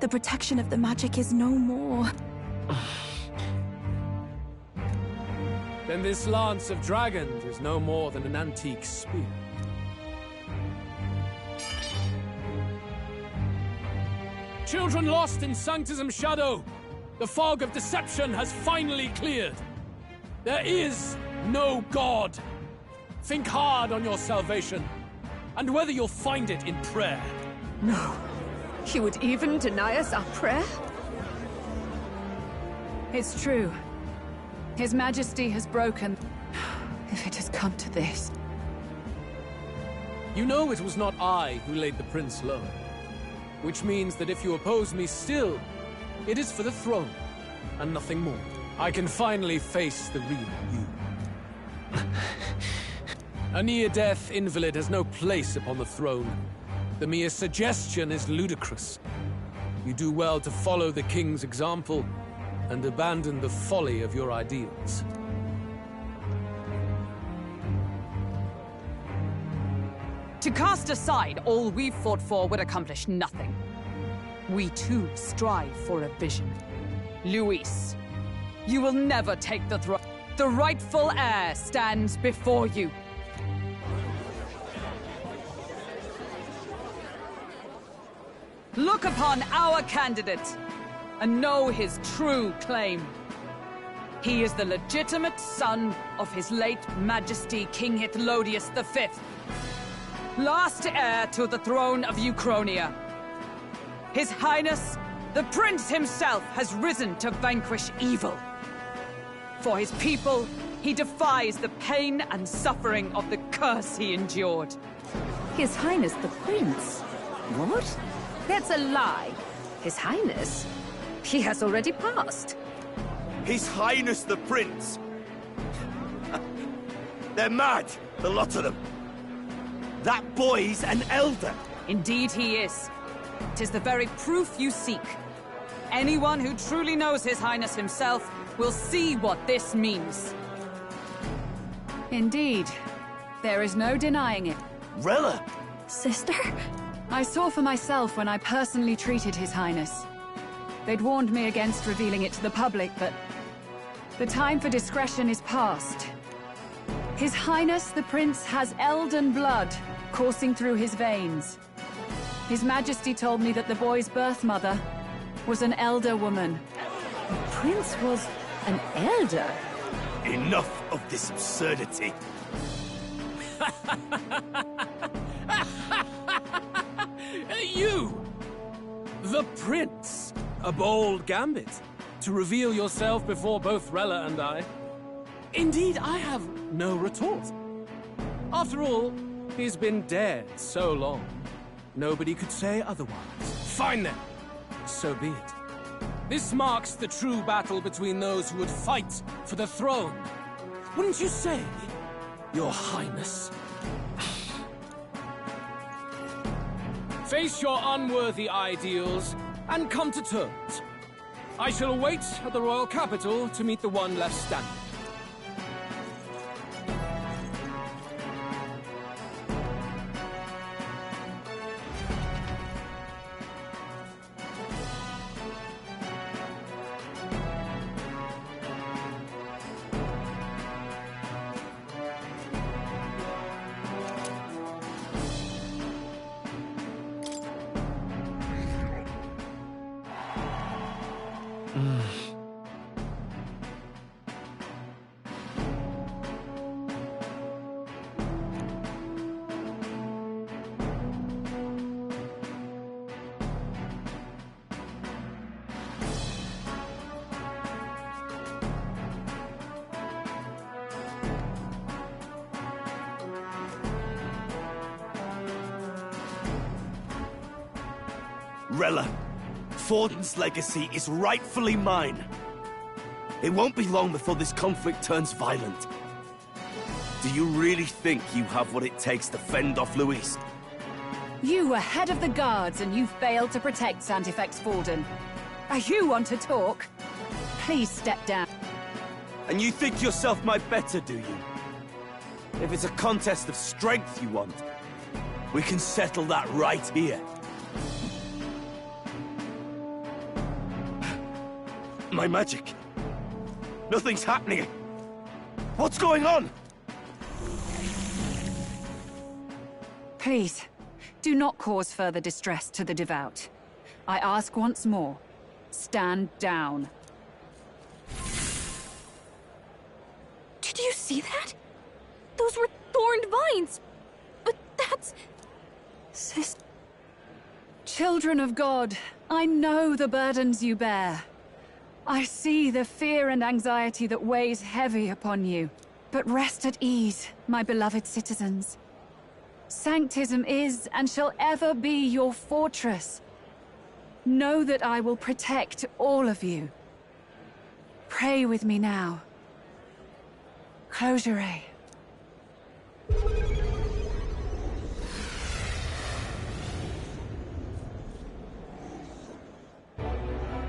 The protection of the magic is no more. Then this lance of dragons is no more than an antique spear. Children lost in Sanctism's shadow! The fog of deception has finally cleared! There is no God! Think hard on your salvation, and whether you'll find it in prayer. No. He would even deny us our prayer? It's true. His Majesty has broken. If it has come to this. You know it was not I who laid the prince low. Which means that if you oppose me still, it is for the throne, and nothing more. I can finally face the real you. A near-death invalid has no place upon the throne. The mere suggestion is ludicrous. You do well to follow the king's example and abandon the folly of your ideals. To cast aside all we've fought for would accomplish nothing. We too strive for a vision. Luis, you will never take the throne. The rightful heir stands before you. Look upon our candidate and know his true claim. He is the legitimate son of his late Majesty King Hythlodius V, last heir to the throne of Uchronia. His Highness, the Prince himself, has risen to vanquish evil. For his people, he defies the pain and suffering of the curse he endured. His Highness the Prince? What? That's a lie. His Highness? He has already passed. His Highness the Prince? They're mad, the lot of them. That boy's an elder. Indeed he is. 'Tis the very proof you seek. Anyone who truly knows His Highness himself will see what this means. Indeed. There is no denying it. Rella! Sister? I saw for myself when I personally treated His Highness. They'd warned me against revealing it to the public, but the time for discretion is past. His Highness the Prince has elden blood coursing through his veins. His Majesty told me that the boy's birth mother was an elder woman. The Prince was an elder? Enough of this absurdity. You! The Prince! A bold gambit. To reveal yourself before both Rella and I. Indeed, I have no retort. After all, he's been dead so long. Nobody could say otherwise. Fine then. So be it. This marks the true battle between those who would fight for the throne. Wouldn't you say, Your Highness? Face your unworthy ideals and come to terms. I shall await at the royal capital to meet the one left standing. Rella, Forden's legacy is rightfully mine. It won't be long before this conflict turns violent. Do you really think you have what it takes to fend off Luis? You were head of the guards and you failed to protect Santifex Forden. You want to talk? Please step down. And you think yourself my better, do you? If it's a contest of strength you want, we can settle that right here. My magic. Nothing's happening. What's going on? Please, do not cause further distress to the devout. I ask once more, stand down. Did you see that? Those were thorned vines. But that's... Children of God, I know the burdens you bear. I see the fear and anxiety that weighs heavy upon you. But rest at ease, my beloved citizens. Sanctism is and shall ever be your fortress. Know that I will protect all of you. Pray with me now. Close your eyes.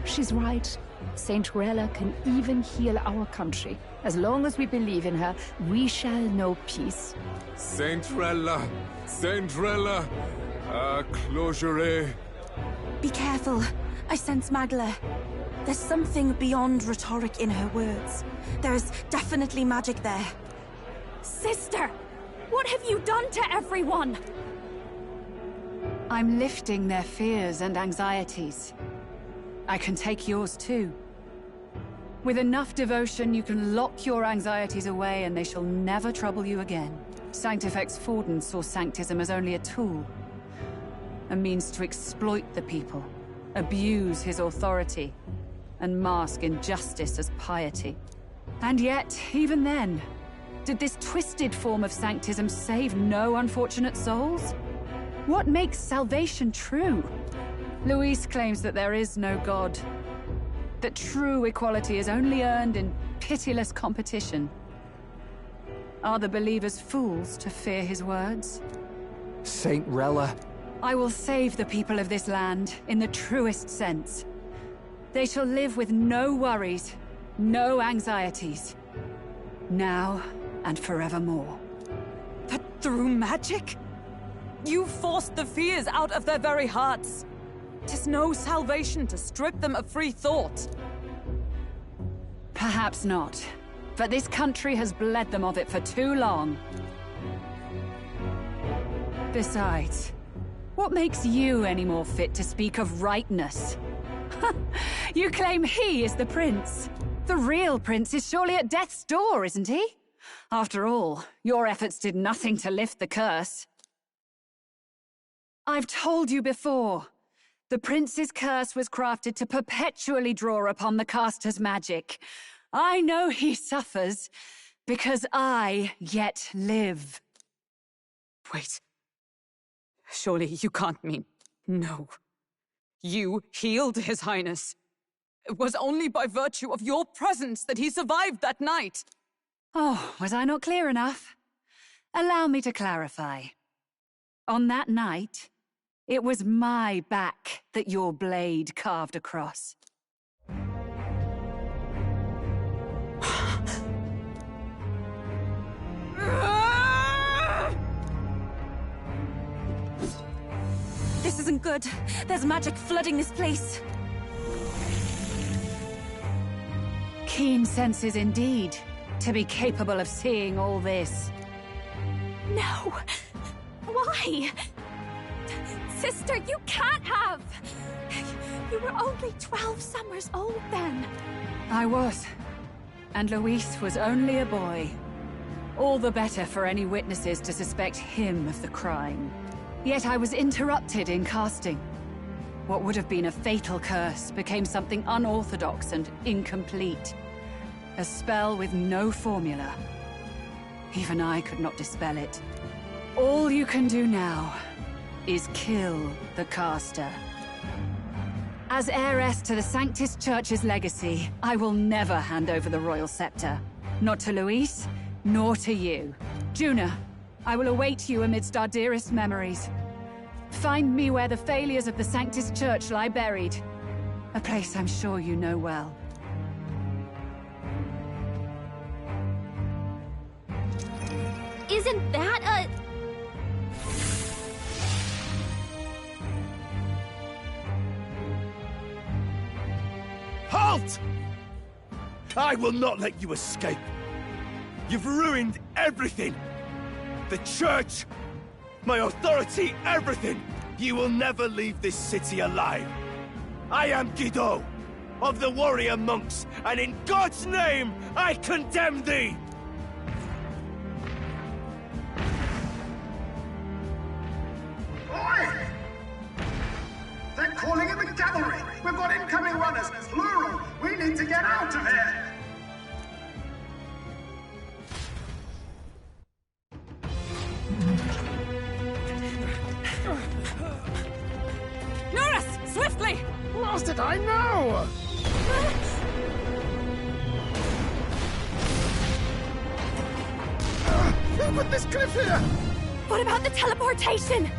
She's right. Saint Rella can even heal our country. As long as we believe in her, we shall know peace. Saint Rella! Saint Rella! Closure. Be careful. I sense Magla. There's something beyond rhetoric in her words. There's definitely magic there. Sister! What have you done to everyone? I'm lifting their fears and anxieties. I can take yours too. With enough devotion, you can lock your anxieties away and they shall never trouble you again. Sanctifex Forden saw Sanctism as only a tool. A means to exploit the people, abuse his authority, and mask injustice as piety. And yet, even then, did this twisted form of Sanctism save no unfortunate souls? What makes salvation true? Luis claims that there is no God. That true equality is only earned in pitiless competition. Are the believers fools to fear his words? Saint Rella. I will save the people of this land in the truest sense. They shall live with no worries, no anxieties. Now and forevermore. But through magic? You forced the fears out of their very hearts. 'Tis no salvation to strip them of free thought. Perhaps not. but this country has bled them of it for too long. Besides, what makes you any more fit to speak of rightness? You claim he is the prince. The real prince is surely at death's door, isn't he? After all, your efforts did nothing to lift the curse. I've told you before. The prince's curse was crafted to perpetually draw upon the caster's magic. I know he suffers, because I yet live. Wait. Surely you can't mean... No. You healed His Highness. It was only by virtue of your presence that he survived that night. Oh, was I not clear enough? Allow me to clarify. On that night, it was my back that your blade carved across. This isn't good. There's magic flooding this place. Keen senses indeed, to be capable of seeing all this. No! Why? Sister, you can't have! You were only 12 summers old then. I was. And Luis was only a boy. All the better for any witnesses to suspect him of the crime. Yet I was interrupted in casting. What would have been a fatal curse became something unorthodox and incomplete. A spell with no formula. Even I could not dispel it. All you can do now is kill the caster. As heiress to the Sanctus Church's legacy, I will never hand over the royal scepter. Not to Luis, nor to you. Juna, I will await you amidst our dearest memories. Find me where the failures of the Sanctus Church lie buried. A place I'm sure you know well. Isn't that a... Halt! I will not let you escape. You've ruined everything. The church, my authority, everything. You will never leave this city alive. I am Guido, of the warrior monks, and in God's name, I condemn thee! Oi! They're calling in the cavalry! We've got incoming runners, plural! We need to get out of here! Norris! Swiftly! Lost it, I know! Who put this cliff here? What about the teleportation?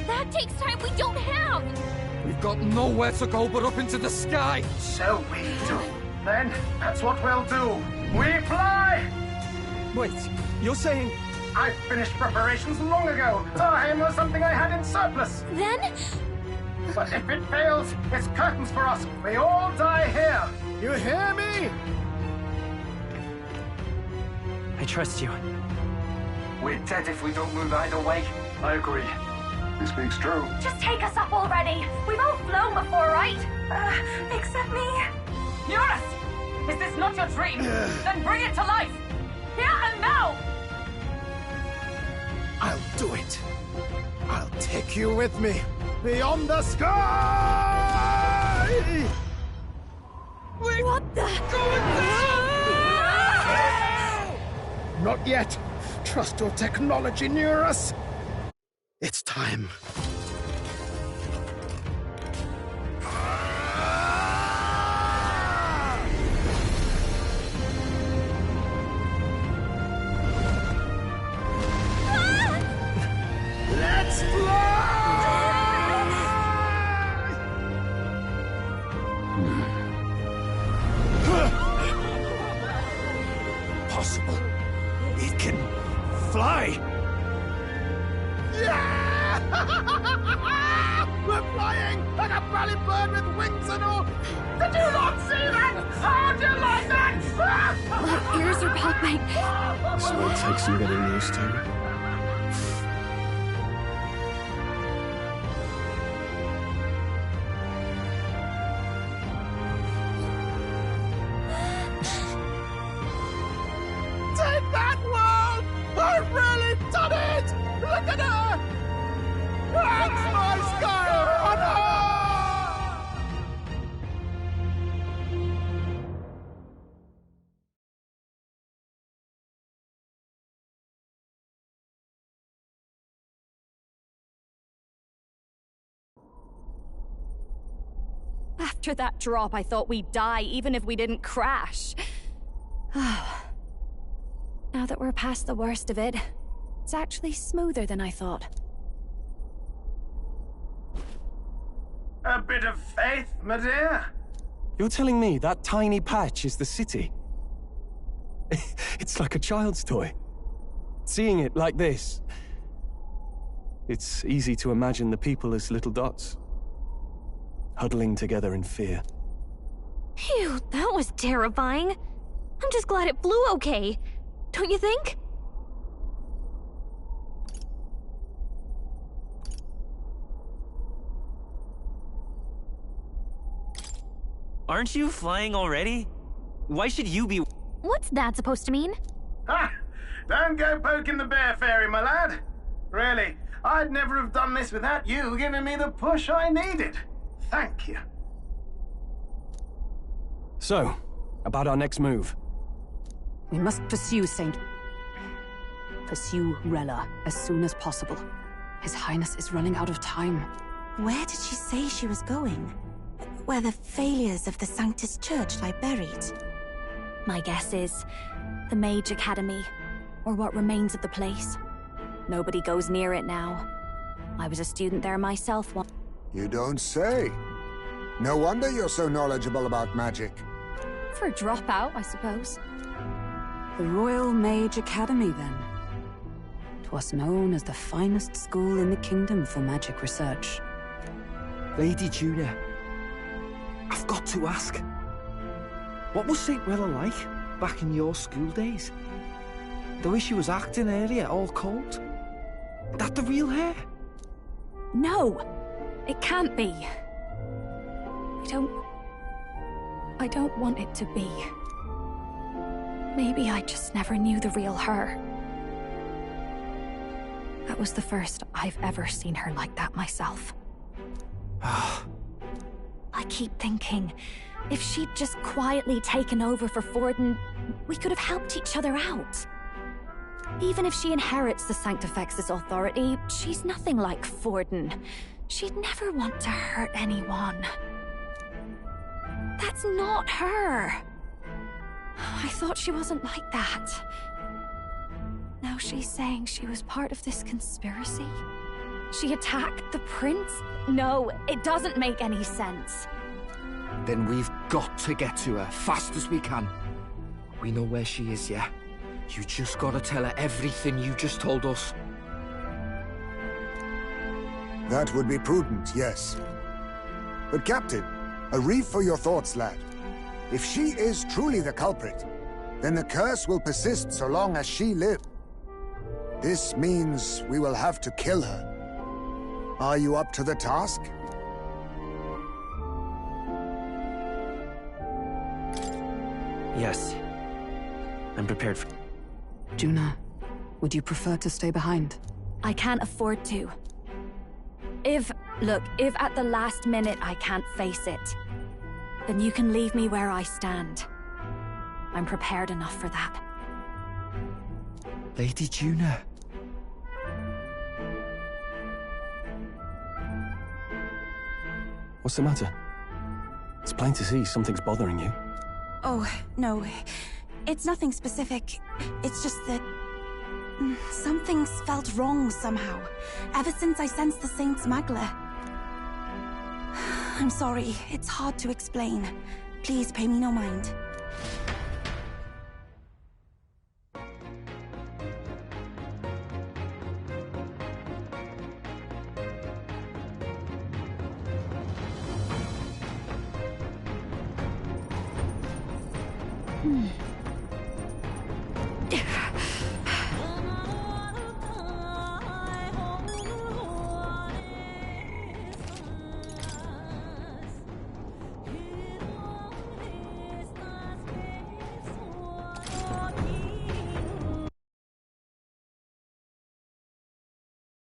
That takes time we don't have! We've got nowhere to go but up into the sky! So we do. Then, that's what we'll do. We fly! Wait, you're saying... I finished preparations long ago. Our aim was something I had in surplus. Then? But if it fails, it's curtains for us. We all die here. You hear me? I trust you. We're dead if we don't move either way. I agree. He speaks true. Just take us up already. We've all flown before, right? Except me. Norris! Is this not your dream? Then bring it to life! Here and now! I'll do it. I'll take you with me. Beyond the sky! What the... Not yet. Trust your technology, Neurus. It's time. Let's fly! Possible. It can fly. Yeah! We're flying like a bally bird with wings and all. Did you not see that? How do you like that? ears are popping. This will take some getting used to. Take that, world! I've really done it! Look at her! That's my sky of honor! After that drop, I thought we'd die, even if we didn't crash. Now that we're past the worst of it, it's actually smoother than I thought. A bit of faith, my dear. You're telling me that tiny patch is the city? It's like a child's toy. Seeing it like this, it's easy to imagine the people as little dots, huddling together in fear. Phew, that was terrifying. I'm just glad it flew okay. Don't you think? Aren't you flying already? Why should you be... What's that supposed to mean? Ha! Don't go poking the bear fairy, my lad. Really, I'd never have done this without you giving me the push I needed. Thank you. So, about our next move. We must pursue Rella as soon as possible. His Highness is running out of time. Where did she say she was going? Where the failures of the Sanctus Church lie buried? My guess is the Mage Academy, or what remains of the place. Nobody goes near it now. I was a student there myself once. You don't say. No wonder you're so knowledgeable about magic. For a dropout, I suppose. The Royal Mage Academy, then. 'Twas known as the finest school in the kingdom for magic research. Lady Juna, I've got to ask. What was St. Rella like back in your school days? The way she was acting earlier, all cold? That the real hair? No! It can't be. I don't want it to be. Maybe I just never knew the real her. That was the first I've ever seen her like that myself. I keep thinking, if she'd just quietly taken over for Forden, we could have helped each other out. Even if she inherits the Sanctifex's authority, she's nothing like Forden. She'd never want to hurt anyone. That's not her. I thought she wasn't like that. Now she's saying she was part of this conspiracy? She attacked the prince? No, it doesn't make any sense. Then we've got to get to her, fast as we can. We know where she is, yeah? You just gotta tell her everything you just told us. That would be prudent, yes. But Captain, a reef for your thoughts, lad. If she is truly the culprit, then the curse will persist so long as she lives. This means we will have to kill her. Are you up to the task? Yes. I'm prepared for... Juna, would you prefer to stay behind? I can't afford to. If at the last minute I can't face it, then you can leave me where I stand. I'm prepared enough for that. Lady Juna. What's the matter? It's plain to see something's bothering you. Oh, no. It's nothing specific. It's just that... something's felt wrong somehow, ever since I sensed the Saint's Magla. I'm sorry, it's hard to explain. Please pay me no mind.